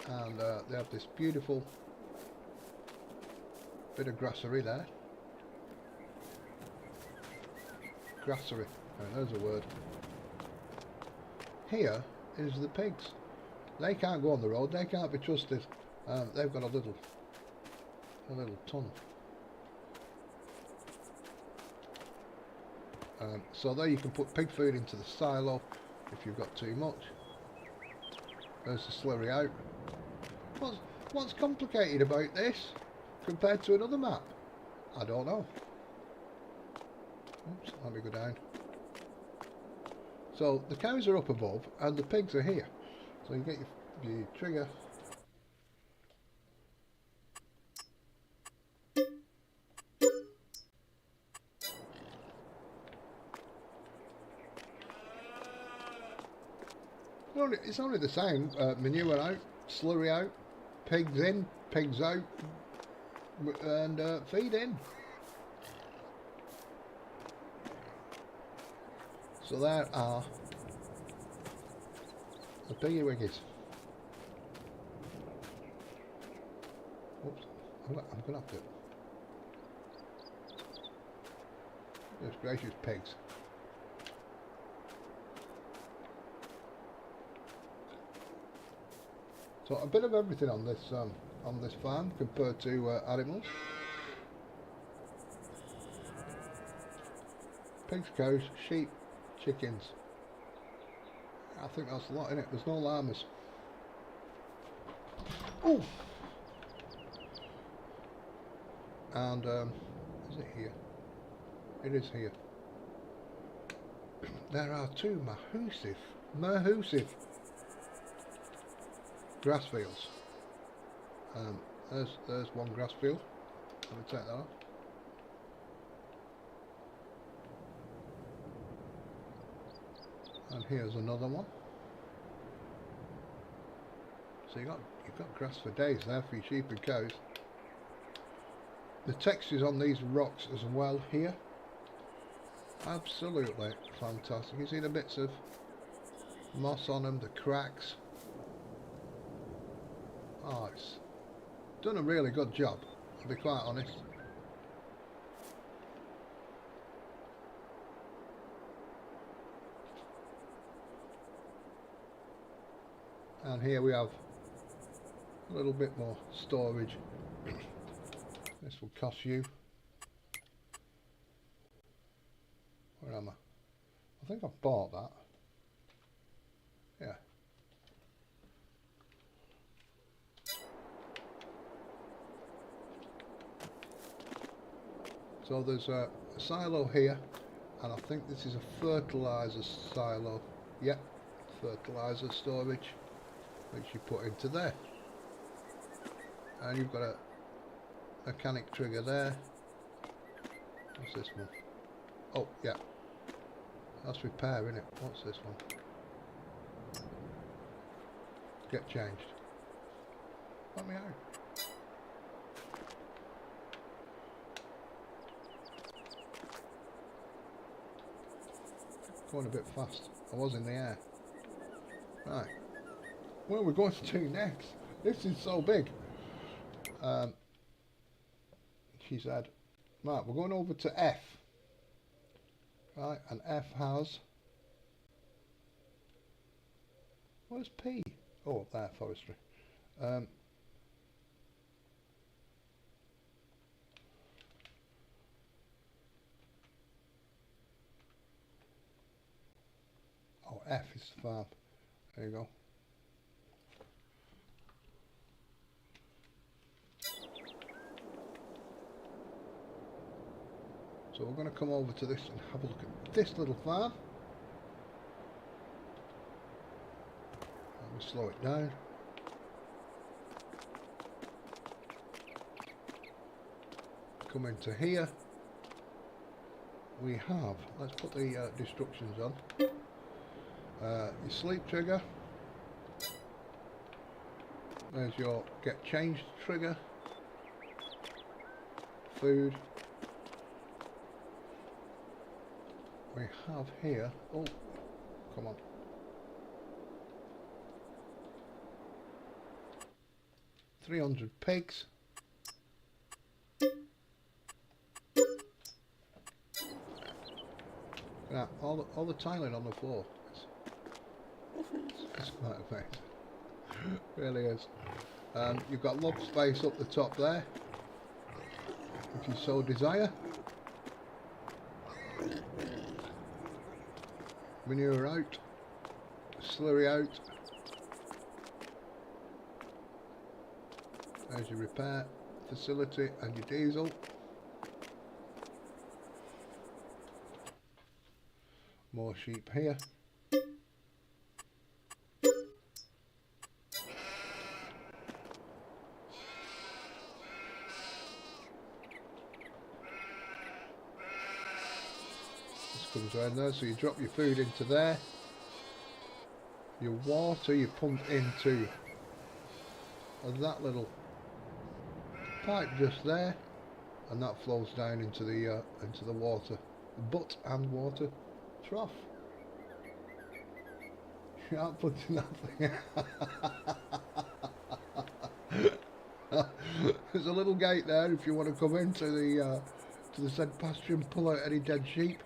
and they have this beautiful bit of grassery there. Grassery, right, there's a word. Here is the pigs. They can't go on the road, they can't be trusted. They've got a little tunnel. So there you can put pig food into the silo if you've got too much. There's the slurry out. What's complicated about this compared to another map? I don't know. Oops, let me go down. So the cows are up above and the pigs are here. So you get your trigger. It's only the same. Manure out, slurry out, pigs in, pigs out, and feed in. So there are the piggy wiggies. Oops, I'm gonna have to. Goodness gracious, pigs. So a bit of everything on this farm compared to animals. Pigs, cows, sheep, chickens. I think that's a lot in it. There's no llamas. Oh! And is it here? It is here. There are two massive grass fields. There's one grass field. Let me take that off. And here's another one. So you've got grass for days there for your sheep and cows. The textures on these rocks as well here, absolutely fantastic. You see the bits of moss on them, the cracks. Oh, it's done a really good job, to be quite honest. And here we have a little bit more storage. This will cost you. Where am I? I think I've bought that. Yeah. So there's a silo here, and I think this is a fertilizer silo. Yep, fertilizer storage, which you put into there. And you've got a mechanic trigger there. What's this one? Oh, yeah. That's repair, innit? What's this one? Get changed. Let me out. Going a bit fast. I was in the air. Right. Where are we going to next? This is so big. She said, right, we're going over to F. Right, and F has... Where's P? Oh, up there, forestry. Oh, F is farm. There you go. So we're going to come over to this and have a look at this little farm. Let me slow it down. Come into here. We have, let's put the destructions on. Your sleep trigger. There's your get changed trigger. Food. We have here, oh, come on. $300 pigs. Yeah, all the tiling on the floor. It's quite amazing. Really is. You've got log space up the top there, if you so desire. Manure out, slurry out. There's your repair facility and your diesel. More sheep here. Comes around there, so you drop your food into there. Your water you pump into that little pipe just there, and that flows down into the water butt and water trough. You can't put nothing. There's a little gate there if you want to come into the said pasture and pull out any dead sheep.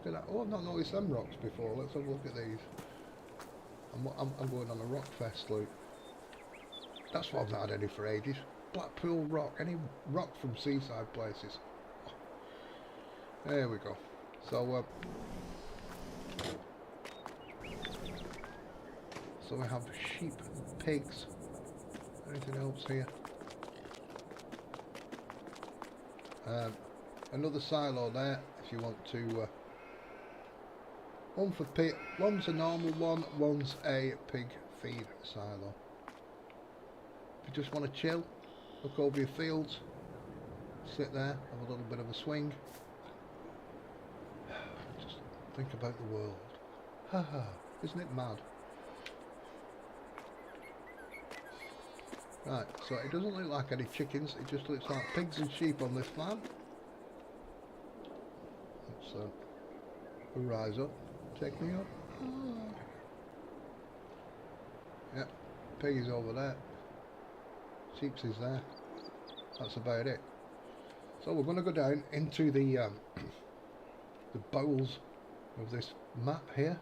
Oh, I've not noticed them rocks before. Let's have a look at these. I'm going on a rock fest loop. That's what I've not had any for ages. Blackpool rock, any rock from seaside places. There we go. So So we have sheep, pigs. Anything else here? Another silo there if you want to. One for pig, one's a normal one, one's a pig feed silo. If you just want to chill, look over your fields, sit there, have a little bit of a swing. Just think about the world. Haha, isn't it mad? Right, so it doesn't look like any chickens, it just looks like pigs and sheep on this farm. Let's rise up, take me up. Yep, pig is over there, sheep's is there, that's about it. So we're going to go down into the bowls of this map here,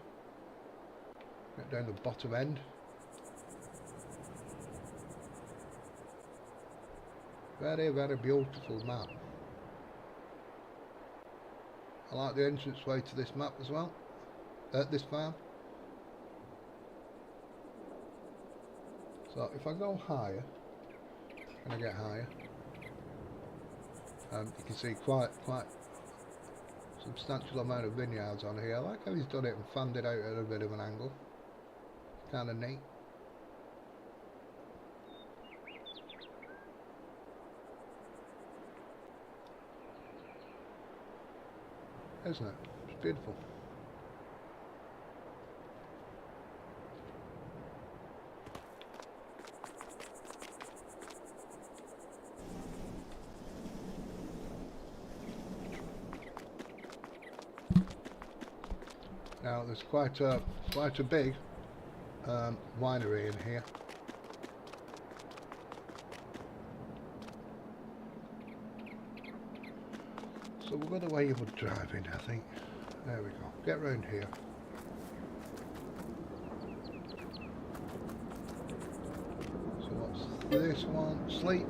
get down the bottom end. Very, very beautiful map. I like the entrance way to this map as well, this farm. So if I go higher, can I get higher? You can see quite substantial amount of vineyards on here. I like how he's done it and fanned it out at a bit of an angle. Kind of neat. Isn't it? It's beautiful. Now there's quite a big winery in here. So we'll go the way you would drive in, I think. There we go. Get round here. So what's this one? Sleep.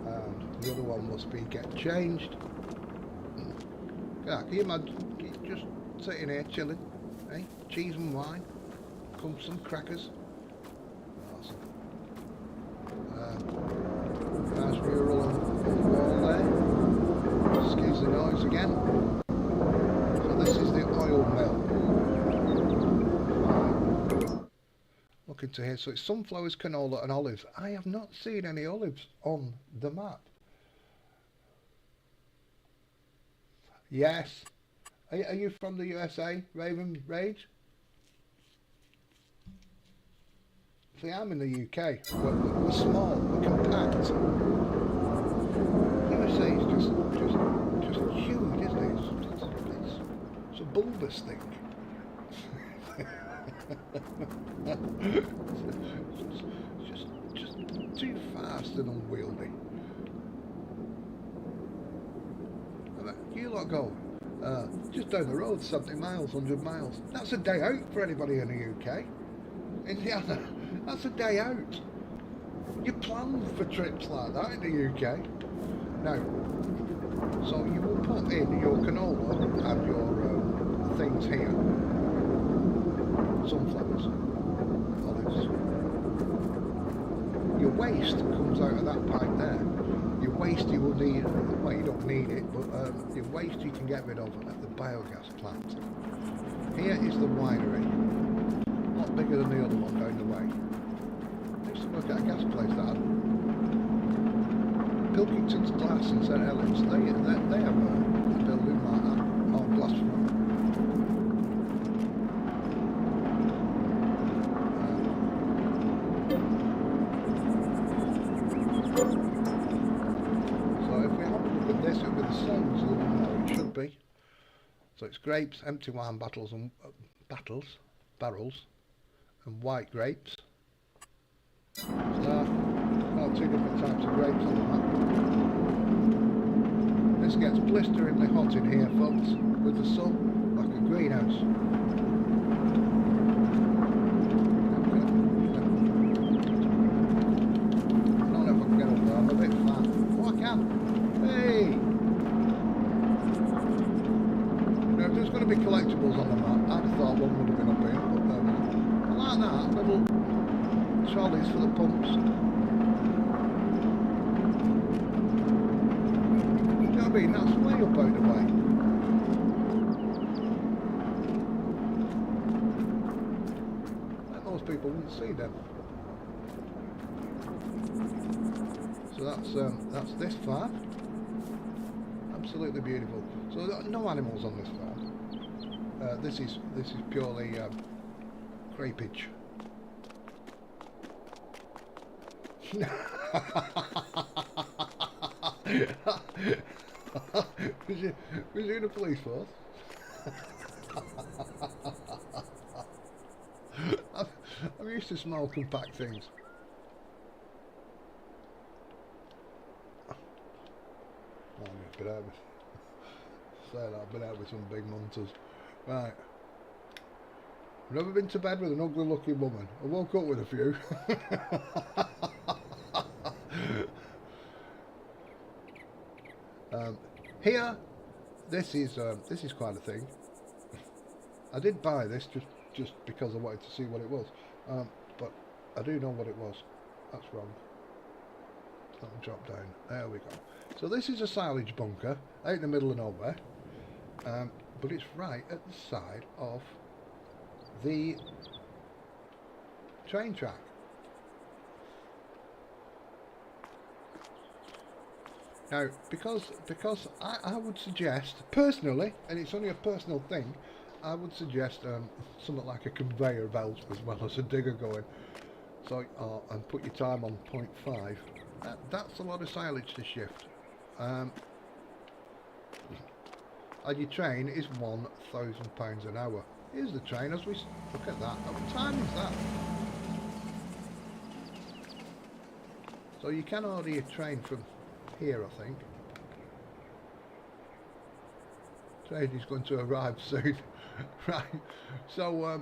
And the other one must be get changed. Yeah, can you imagine? Just sitting here chilling, eh? Cheese and wine. Come some crackers. Awesome. Nice mural on the wall there. Excuse the noise again. So this is the oil mill. Look into here. So it's sunflowers, canola and olives. I have not seen any olives on the map. Yes. Are you from the USA, Raven Rage? See, I'm in the UK. We're small, we're compact. USA is just huge, isn't it? It's a bulbous thing. just too fast and unwieldy. You lot go just down the road, 70 miles, 100 miles. That's a day out for anybody in the UK. Indiana, that's a day out. You plan for trips like that in the UK. Now, so you will put in your canola and your things here. Sunflowers, olives. Your waste comes out of that pipe there. Your waste you will need, well you don't need it, but your waste you can get rid of at the biogas plant. Here is the winery. A lot bigger than the other one down the way. I used to work at a gas place that had Pilkington's Glass in St Helens. They have a building like that, or glass front. So if we have a look at this, it'll be the sun's a little more, it should be. So it's grapes, empty wine bottles and barrels, and white grapes. So, two different types of grapes on the map. This gets blisteringly hot in here, folks, with the sun, like a greenhouse. I don't know if I can get up there, I'm a bit flat. Oh, I can! Hey! Now, if there's going to be collectibles on the map, I'd have thought one would have been up here, but I like that. pulleys for the pumps. Do you know what I mean? That's way up out the way. Like most people wouldn't see them. So that's this farm. Absolutely beautiful. So no animals on this farm. This is purely creepage. Was you in a police force? I'm used to small compact things. I've been out with, say that, I've been out with some big munters. Right. I've never been to bed with an ugly looking woman. I woke up with a few. Here, this is quite a thing. I did buy this just because I wanted to see what it was, but I do know what it was. That's wrong. That'll drop down. There we go. So this is a silage bunker out in the middle of nowhere, but it's right at the side of the train track. Now, because I would suggest, personally, and it's only a personal thing, I would suggest something like a conveyor belt as well as a digger going. So, and put your time on 0.5. That's a lot of silage to shift. And your train is £1,000 an hour. Here's the train as we look at that. What time is that? So you can order your train from here, I think. Train is going to arrive soon. Right. So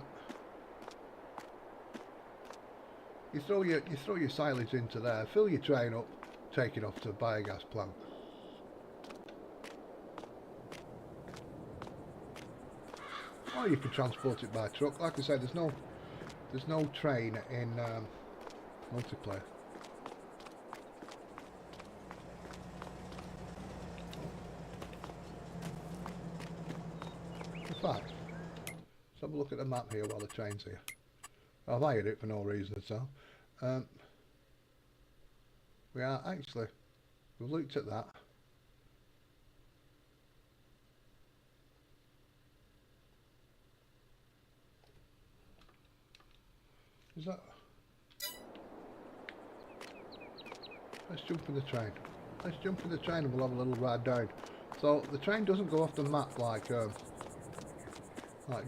you throw your silage into there, fill your train up, take it off to the biogas plant. Or you can transport it by truck. Like I said, there's no train in multiplayer. In fact, let's have a look at the map here while the train's here. I've hired it for no reason at all. We've looked at that. Is that? Let's jump in the train. Let's jump in the train and we'll have a little ride down. So the train doesn't go off the map like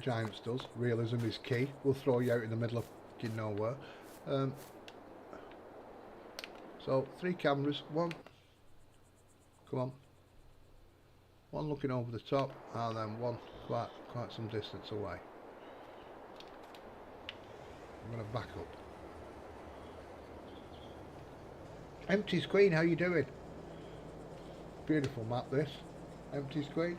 Giants does. Realism is key. We'll throw you out in the middle of nowhere. So 3 cameras. One. Come on. One looking over the top, and then one quite some distance away. I'm going to back up. Empty's Queen, how you doing? Beautiful map this. Empty's Queen.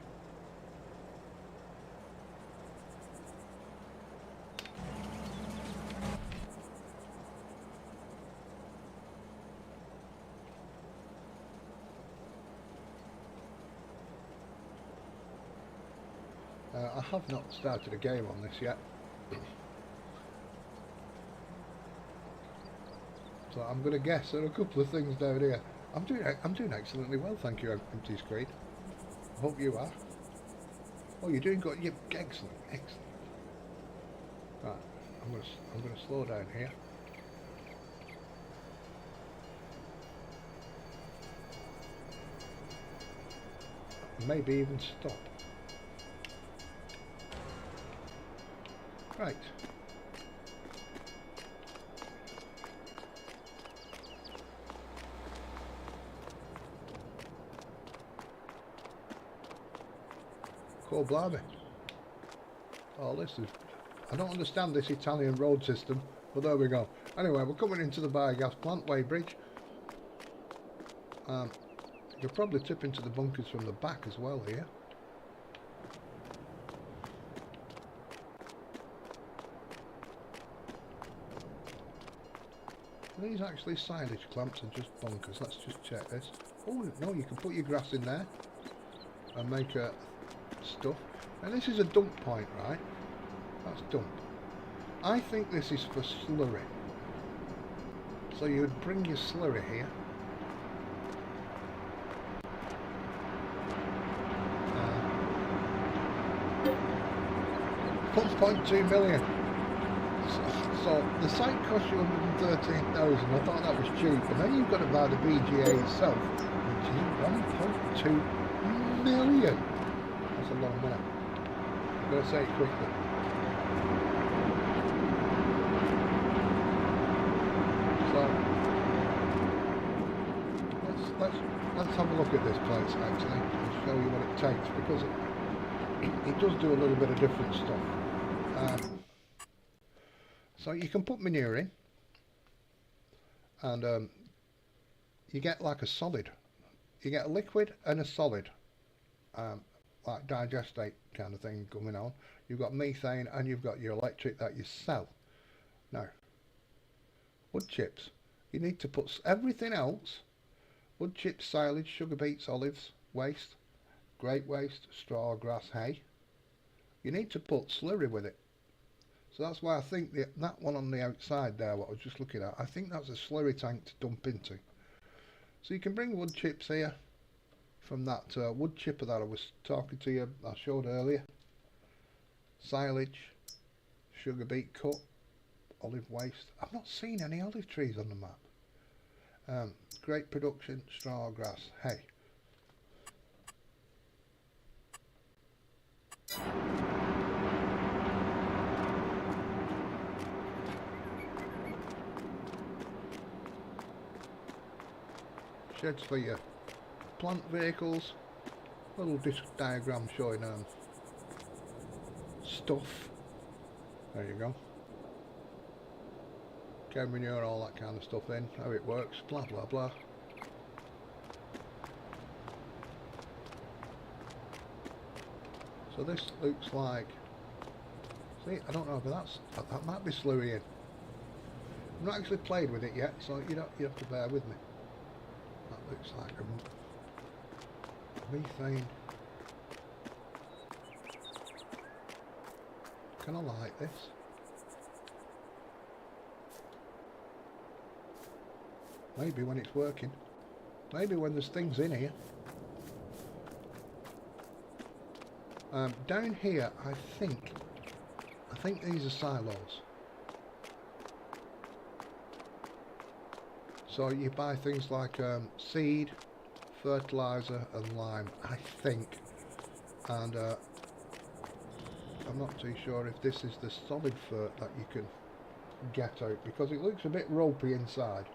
I have not started a game on this yet. So I'm going to guess there are a couple of things down here. I'm doing excellently well, thank you, Empty Screen. I hope you are. Oh, you're doing good. You're excellent, excellent. Right, I'm going to slow down here. Maybe even stop. Right. Cool, blimey. Oh, this is... I don't understand this Italian road system, but there we go. Anyway, we're coming into the biogas plant, weighbridge. You'll probably tip into the bunkers from the back as well here. Are these actually silage clamps or just bunkers? Let's just check this. Oh no, you can put your grass in there and make stuff. And this is a dump point, right? That's dump. I think this is for slurry. So you would bring your slurry here. 1.2 million. So the site costs you 113,000. I thought that was cheap, and then you've got to buy the BGA itself, which is 1.2 million. That's a lot of money. I've got to say it quickly. So let's have a look at this place actually and show you what it takes, because it does do a little bit of different stuff. So you can put manure in, and you get like a solid. You get a liquid and a solid, like digestate kind of thing coming on. You've got methane and you've got your electric that you sell. Now, wood chips. You need to put everything else: wood chips, silage, sugar beets, olives, waste, grape waste, straw, grass, hay. You need to put slurry with it. So that's why I think that one on the outside there, what I was just looking at, I think that's a slurry tank to dump into. So you can bring wood chips here from that wood chipper that I was talking to you, I showed earlier. Silage, sugar beet cut, olive waste. I've not seen any olive trees on the map. Grape production, straw, grass, hay. Sheds for your plant vehicles. Little disc diagram showing stuff. There you go. Cow manure, all that kind of stuff in, how it works, blah blah blah. So this looks like, see, I don't know if that might be slurry in. I've not actually played with it yet, so you have to bear with me. That looks like a methane. Can I light this? Maybe when it's working. Maybe when there's things in here. Down here, I think these are silos. So you buy things like seed, fertilizer and lime, I think. And I'm not too sure if this is the solid fert that you can get out, because it looks a bit ropey inside.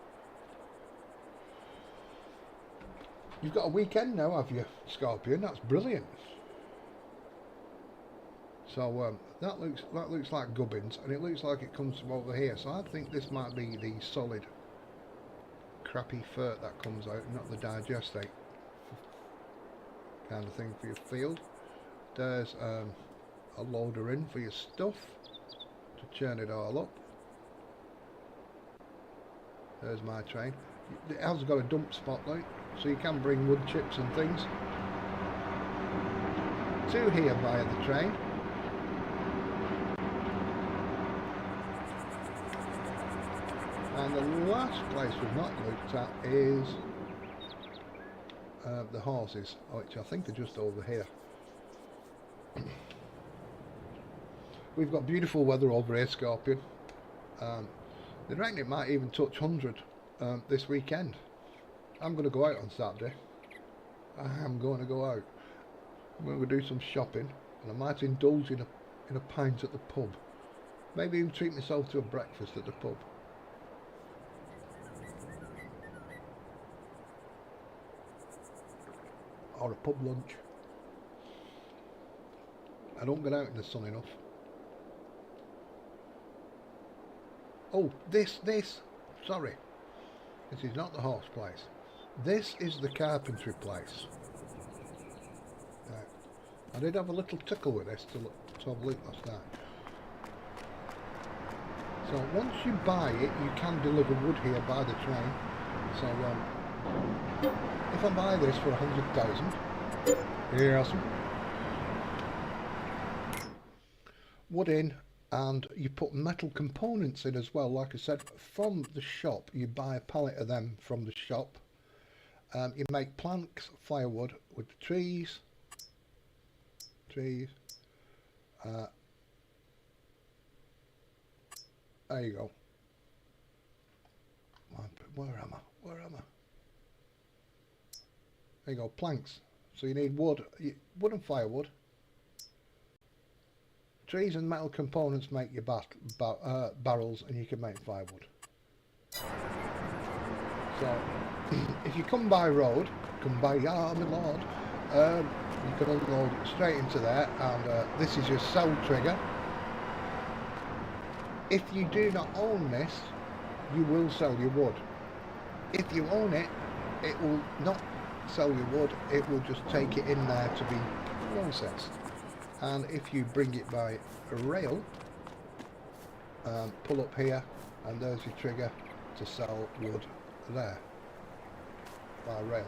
You've got a weekend now, have you, Scorpion? That's brilliant. So that looks like gubbins, and it looks like it comes from over here. So I think this might be the solid crappy fert that comes out, not the digestate kind of thing for your field. There's a loader in for your stuff to churn it all up. There's my train. It has got a dump spotlight, so you can bring wood chips and things to here via the train. And the last place we've not looked at is the horses, which I think are just over here. We've got beautiful weather over here, Scorpion. They reckon it might even touch 100 this weekend. I'm going to go out on Saturday. I am going to go out. I'm going to do some shopping, and I might indulge in a pint at the pub. Maybe even treat myself to a breakfast at the pub. Or a pub lunch. I don't get out in the sun enough. Oh, sorry. This is not the horse place. This is the carpentry place. I did have a little tickle with this to have a look last night. So once you buy it, you can deliver wood here by the train. So if I buy this for 100,000, yes, wood in, and you put metal components in as well. Like I said, from the shop, you buy a pallet of them from the shop. You make planks, firewood with the trees. There you go. Where am I? There you go, planks. So you need wood and firewood. Trees and metal components make your barrels, and you can make firewood. So if you come by road, my lord, you can unload it straight into there, and this is your sell trigger. If you do not own this, you will sell your wood. If you own it, it will not sell your wood, it will just take it in there to be processed. And if you bring it by rail, pull up here, and there's your trigger to sell wood there by rail.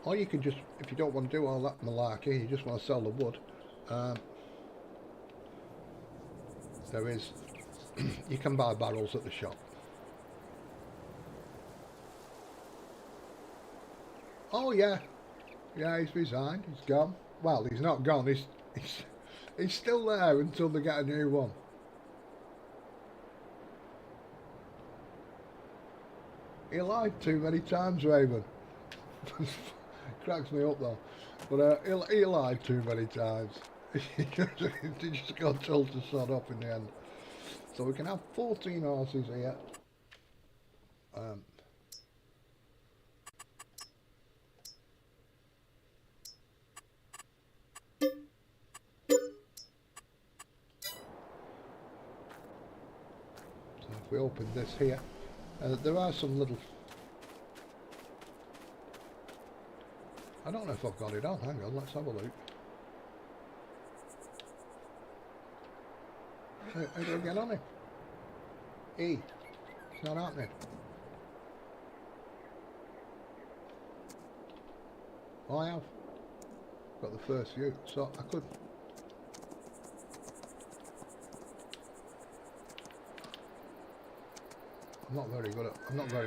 Or you can just, if you don't want to do all that malarkey, you just want to sell the wood, there is, you can buy barrels at the shop. Oh yeah, he's resigned, he's gone. Well, he's not gone, he's still there until they get a new one. He lied too many times, Raven. Cracks me up though. But he lied too many times. He just got told to sod up in the end. So we can have 14 horses here. So if we open this here, there are some little... I don't know if I've got it on. Hang on, let's have a look. How do I get on it? E. It's not happening. Oh, I have. Got the first view, so I could. I'm not very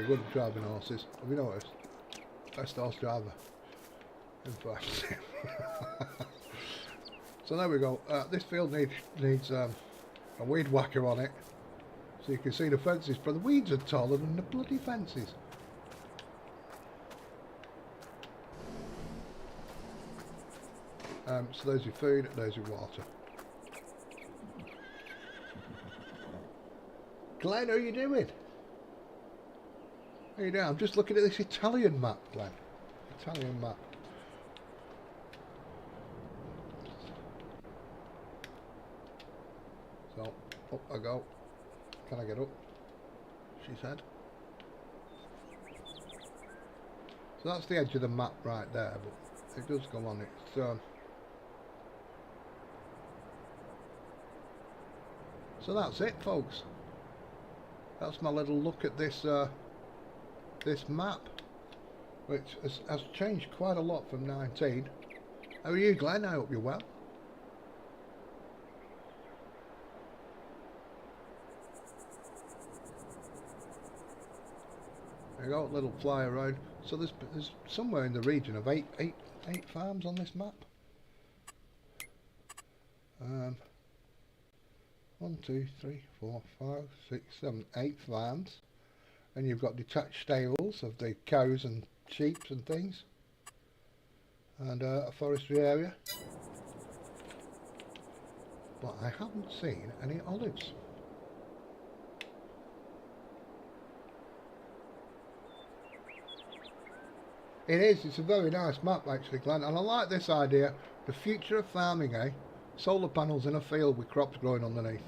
good at driving horses. Have you noticed? Best horse driver. In fact. So there we go. This field needs a weed whacker on it, so you can see the fences. But the weeds are taller than the bloody fences. So there's your food, there's your water. Glenn, how are you doing? How you doing? I'm just looking at this Italian map, Glenn. Italian map. So, up I go. Can I get up? She said. So that's the edge of the map right there, but it does go on it. So that's it, folks. That's my little look at this this map, which has changed quite a lot from 19. How are you, Glenn? I hope you're well. There you go, little fly around. So there's somewhere in the region of eight farms on this map. 1, 2, 3, 4, 5, 6, 7, 8 farms, and you've got detached stables of the cows and sheep and things, and a forestry area. But I haven't seen any olives. It is, it's a very nice map actually, Glenn, and I like this idea. The future of farming, eh? Solar panels in a field with crops growing underneath.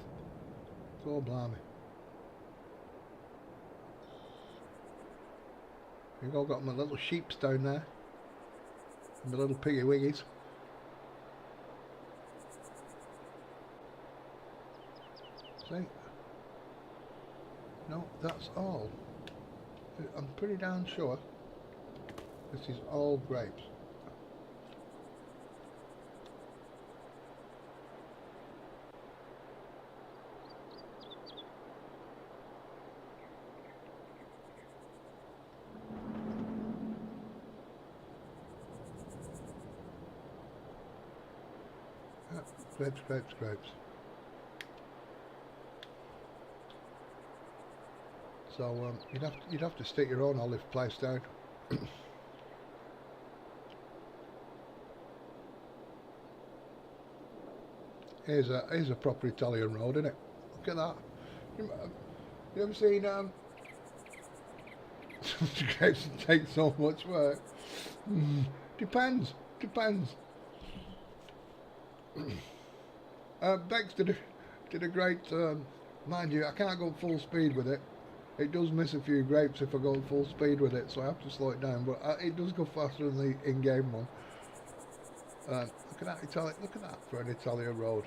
Oh, blimey. You've all got my little sheeps down there. And the little piggy wiggies. See? No, that's all. I'm pretty damn sure this is all grapes. Grapes, grapes, grapes. So you'd have to stick your own olive place down. Here's a proper Italian road, isn't it? Look at that. You ever seen grapes take so much work? Depends. Bex did a great. Mind you, I can't go full speed with it. It does miss a few grapes if I go full speed with it, so I have to slow it down. But it does go faster than the in-game one. Look at that Italian. Look at that for an Italian road.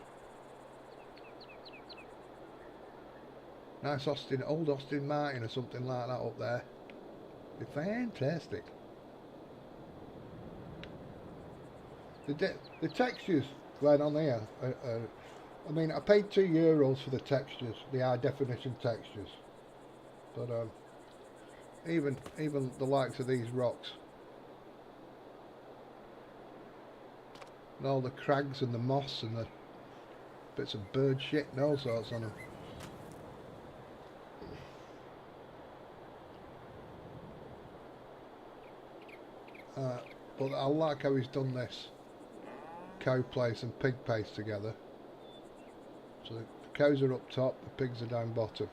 Nice old Austin Martin or something like that up there. They're fantastic. The textures right on here. I mean, I paid €2 for the textures, the high definition textures. But even the likes of these rocks and all the crags and the moss and the bits of bird shit and all sorts on them. But I like how he's done this cow place and pig place together. So the cows are up top, the pigs are down bottom.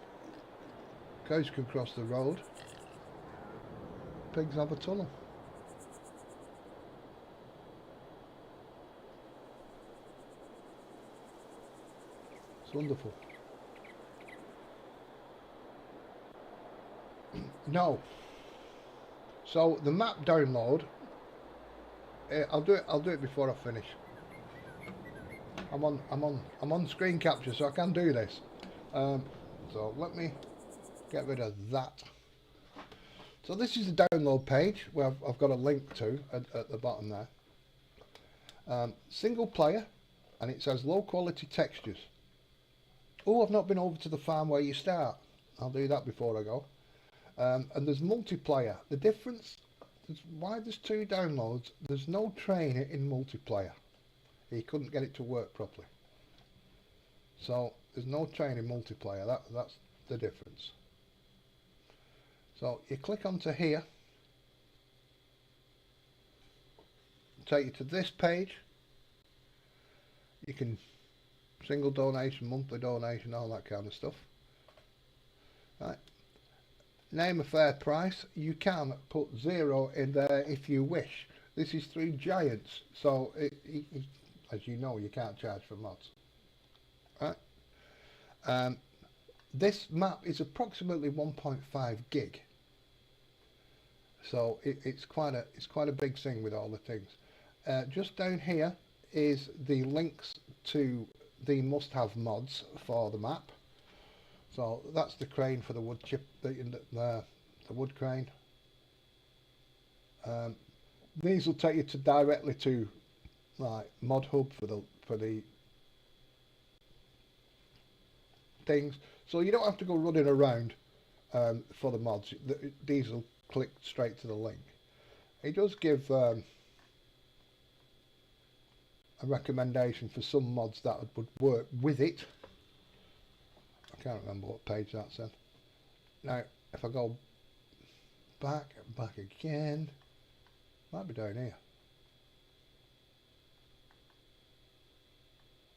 Cows can cross the road, pigs have a tunnel. It's wonderful. No. So the map download, I'll do it before I finish. I'm on screen capture, so I can do this. So let me get rid of that. So this is the download page where I've got a link to at the bottom there. Single player, and it says low quality textures. Oh, I've not been over to the farm where you start. I'll do that before I go. And there's multiplayer. The difference is why there's 2 downloads. There's no train in multiplayer. He couldn't get it to work properly. So there's no train in multiplayer. That's the difference. So you click onto here, take you to this page. You can single donation, monthly donation, all that kind of stuff. Right. Name a fair price. You can put 0 in there if you wish. This is through Giants, so as you know, you can't charge for mods. Right. This map is approximately 1.5 gig. So it's quite a big thing with all the things. Just down here is the links to the must-have mods for the map. So that's the crane for the wood chip, the wood crane. These will take you directly to like mod hub for the things. So you don't have to go running around for the mods. These will click straight to the link. It does give a recommendation for some mods that would work with it. I can't remember what page that's in. Now, if I go back again, might be down here.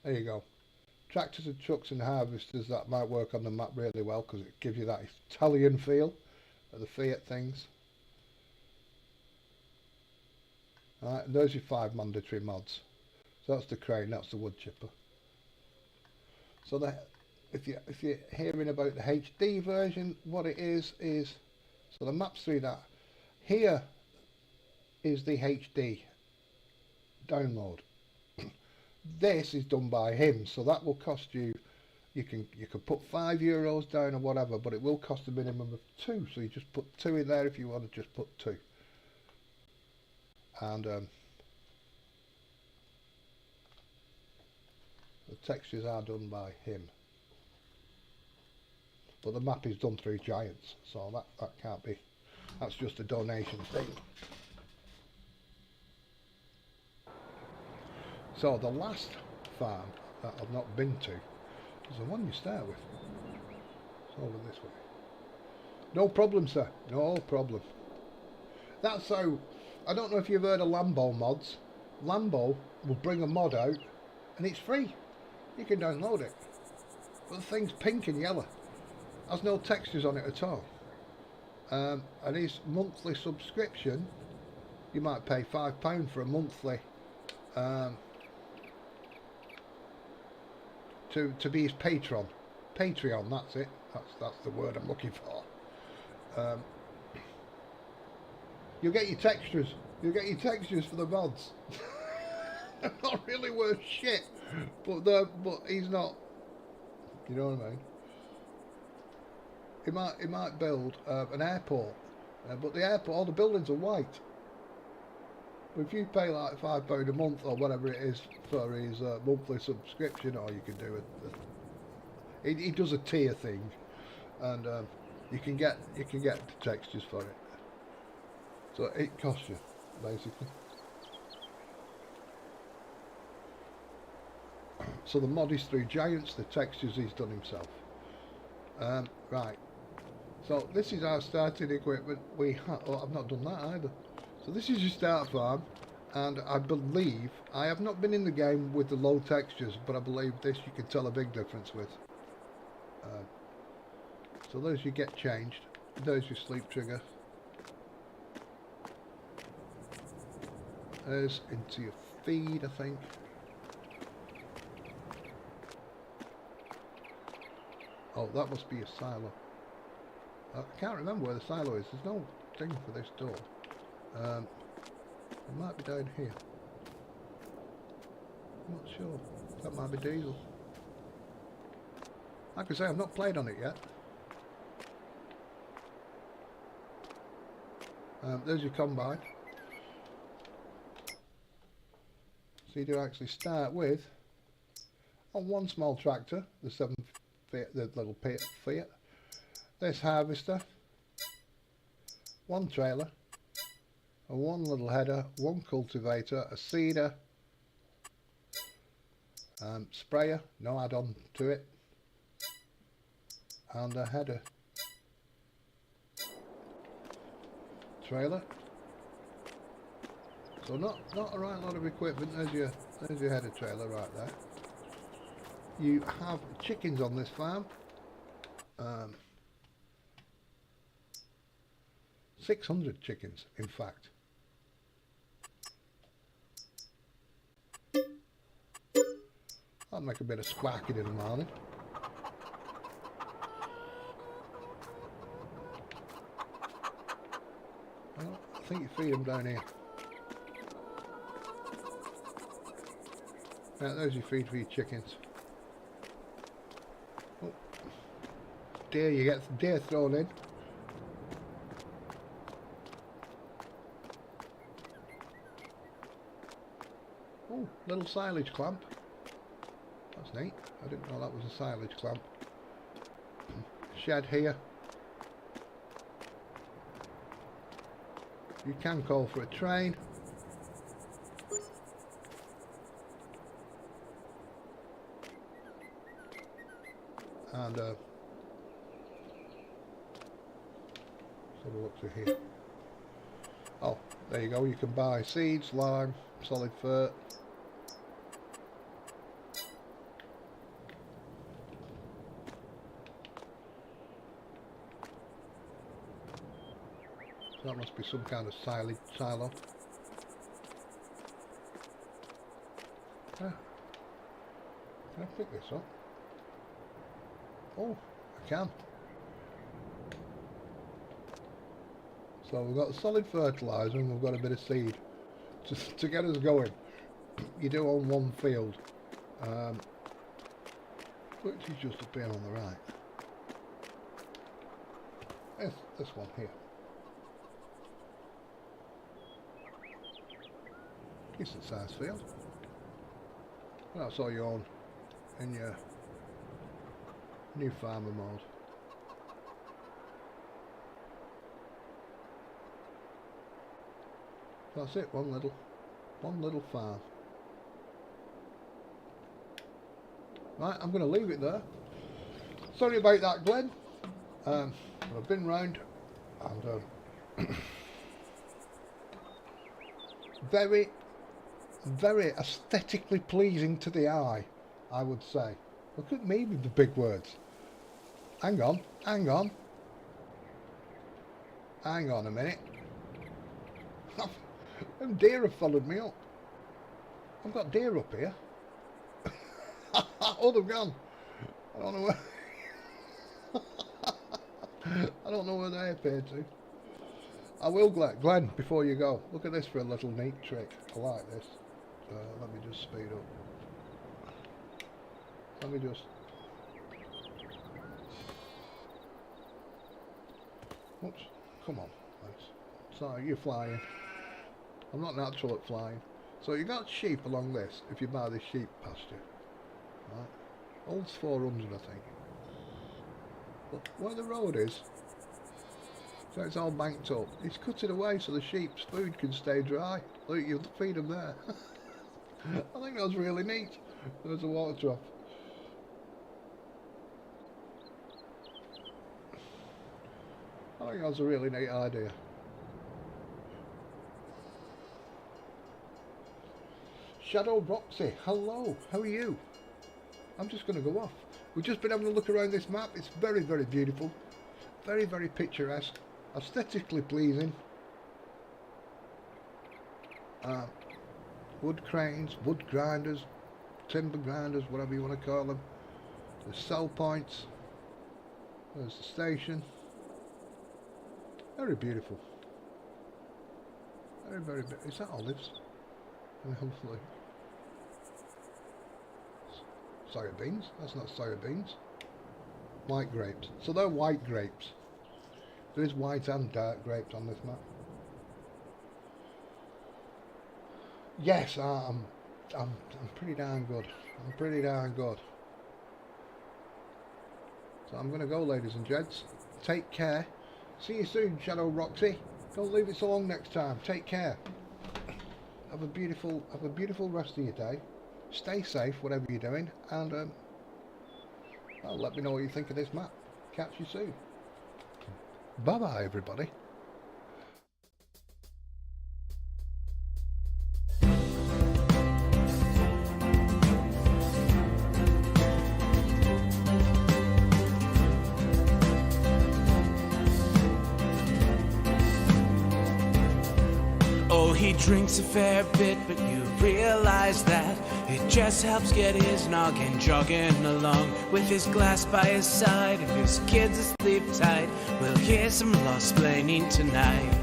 There you go. Tractors and trucks and harvesters, that might work on the map really well because it gives you that Italian feel of the Fiat things. Alright, and those are 5 mandatory mods. So that's the crane, that's the wood chipper. So if you're hearing about the HD version, what it is so the map's through that. Here is the HD download. This is done by him, so that will cost you You can put €5 down or whatever, but it will cost a minimum of 2. So you just put 2 in there if you want to just put 2. And the textures are done by him, but the map is done through Giants, so that can't be. That's just a donation thing. So the last farm that I've not been to is the one you start with. It's over this way. No problem, sir. No problem. That's how. I don't know if you've heard of Lambo mods. Lambo will bring a mod out, and it's free. You can download it. But the thing's pink and yellow. Has no textures on it at all. And his monthly subscription, you might pay £5 for a monthly to be his patron. Patreon, that's it. That's the word I'm looking for. You'll get your textures. You'll get your textures for the mods. They're not really worth shit, but he's not. You know what I mean? He might build an airport, but the airport, all the buildings are white. But if you pay like £5 a month or whatever it is for his monthly subscription, or you can do it. He does a tier thing, and you can get the textures for it. So it costs you basically. So the mod is through Giants, the textures he's done himself. Right. So this is our starting equipment. I've not done that either. So this is your start farm, and I believe, I have not been in the game with the low textures, but I believe this you can tell a big difference with. So those you get changed. There's your sleep trigger. There's into your feed, I think. Oh, that must be a silo. I can't remember where the silo is. There's no thing for this door. It might be down here. I'm not sure. That might be diesel. Like I say, I've not played on it yet. There's your combine. So you do actually start with on one small tractor, the 7 feet, the little Fiat. This harvester, one trailer, and one little header, one cultivator, a seeder, sprayer, no add-on to it, and a header. Trailer. So not a right lot of equipment. There's your header trailer right there. You have chickens on this farm. 600 chickens, in fact. I'll make a bit of squawking in the morning. Well, I think you feed them down here. Right, there's your feed for your chickens. Oh, deer, you get deer thrown in. Oh, little silage clamp. That's neat. I didn't know that was a silage clamp. Shed here. You can call for a train. And let's have a look through here. Oh, there you go. You can buy seeds, lime, solid fert. So that must be some kind of silage silo. Ah. Can I pick this up? Oh, I can. So we've got solid fertiliser and we've got a bit of seed to get us going. You do on one field. which is just up here on the right. This one here. Decent sized field. That's all you own in your new farmer mode. That's it, one little farm. Right, I'm going to leave it there. Sorry about that, Glenn. I've been round and very, very aesthetically pleasing to the eye, I would say. Look at me with the big words. Hang on a minute. Them deer have followed me up. I've got deer up here. Oh, they've gone. I don't know where. I don't know where they appear to. I will, Glenn, before you go, look at this for a little neat trick. I like this. Let me just speed up. Let me just... Oops. Come on. Thanks. Sorry, you're flying. I'm not natural at flying. So you got sheep along this, if you buy this sheep pasture. Right. Holds 400, I think. But where the road is, so it's all banked up. He's cut it away so the sheep's food can stay dry. Look, you'll feed them there. I think that was really neat. There's a water trough. I think that was a really neat idea. Shadow Roxy, hello, how are you? I'm just going to go off. We've just been having a look around this map. It's very, very beautiful. Very, very picturesque. Aesthetically pleasing. Wood cranes, wood grinders, timber grinders, whatever you want to call them. There's sell points. There's the station. Very beautiful. Very, very beautiful. Is that olives? And hopefully... soya beans? That's not soya beans. White grapes. So they're white grapes. There is white and dark grapes on this map. Yes, I'm pretty darn good. I'm pretty darn good. So I'm going to go, ladies and gents. Take care. See you soon, Shadow Roxy. Don't leave it so long next time. Take care. Have a beautiful rest of your day. Stay safe, whatever you're doing, and well, let me know what you think of this map. Catch you soon. Bye bye, everybody. He drinks a fair bit, but you realize that it just helps get his noggin jogging along. With his glass by his side and his kids asleep tight, we'll hear some lost-plaining tonight.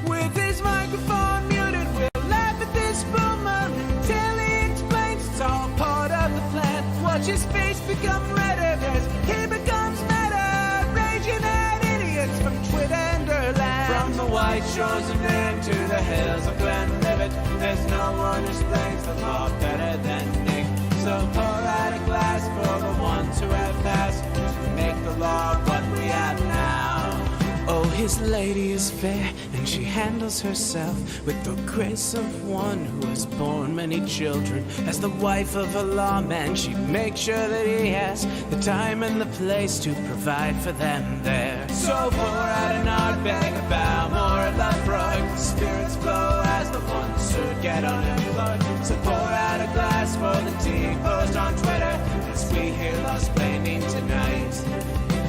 With his microphone muted, we'll laugh at this boomer until he explains it's all part of the plan. Watch his face become redder as he becomes meta, raging at idiots from Twitter and Erlang. From the white shores of Maine to the hills of Glenlivet, there's no one who explains the law better than Nick. So pour out a glass for the ones who have passed to make the law what we have now. Oh, his lady is fair, and she handles herself with the grace of one who has borne many children. As the wife of a lawman, she makes sure that he has the time and the place to provide for them there. So pour out an ardbeg, a bow, more a love rug. The spirits flow as the ones who get on a new lord. So pour out a glass for the tea post on Twitter as we hear lost-plaining tonight.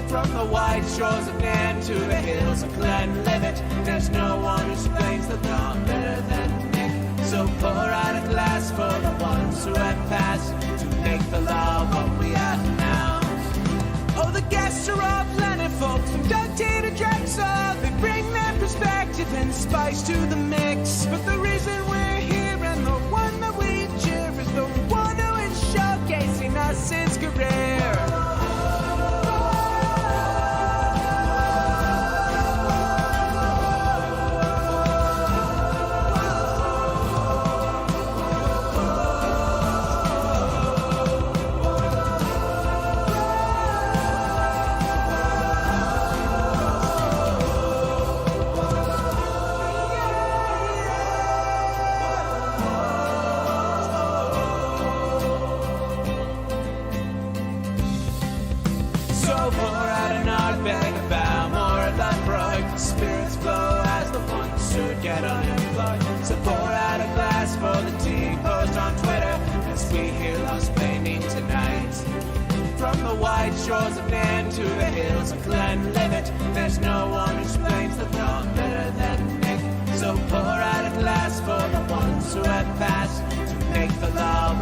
From the white shores of Nairn to the hills of Glenlivet, there's no one who explains the law better than Nick. So pour out a glass for the ones who have passed to make the law what we have now. Oh, the guests are all plentiful, from Doug T to Drexel. They bring their perspective and spice to the mix. But the reason we're here and the one that we cheer is the one who is showcasing us his career. So pour out an odd bag of Balmore at that broad. Spirits flow as the ones who get unemployed. So pour out a glass for the tea post on Twitter as we hear Lost Painting tonight. From the wide shores of Nairn to the hills of Glenlivet, there's no one who explains the thought better than Nick. So pour out a glass for the ones who have passed to make the law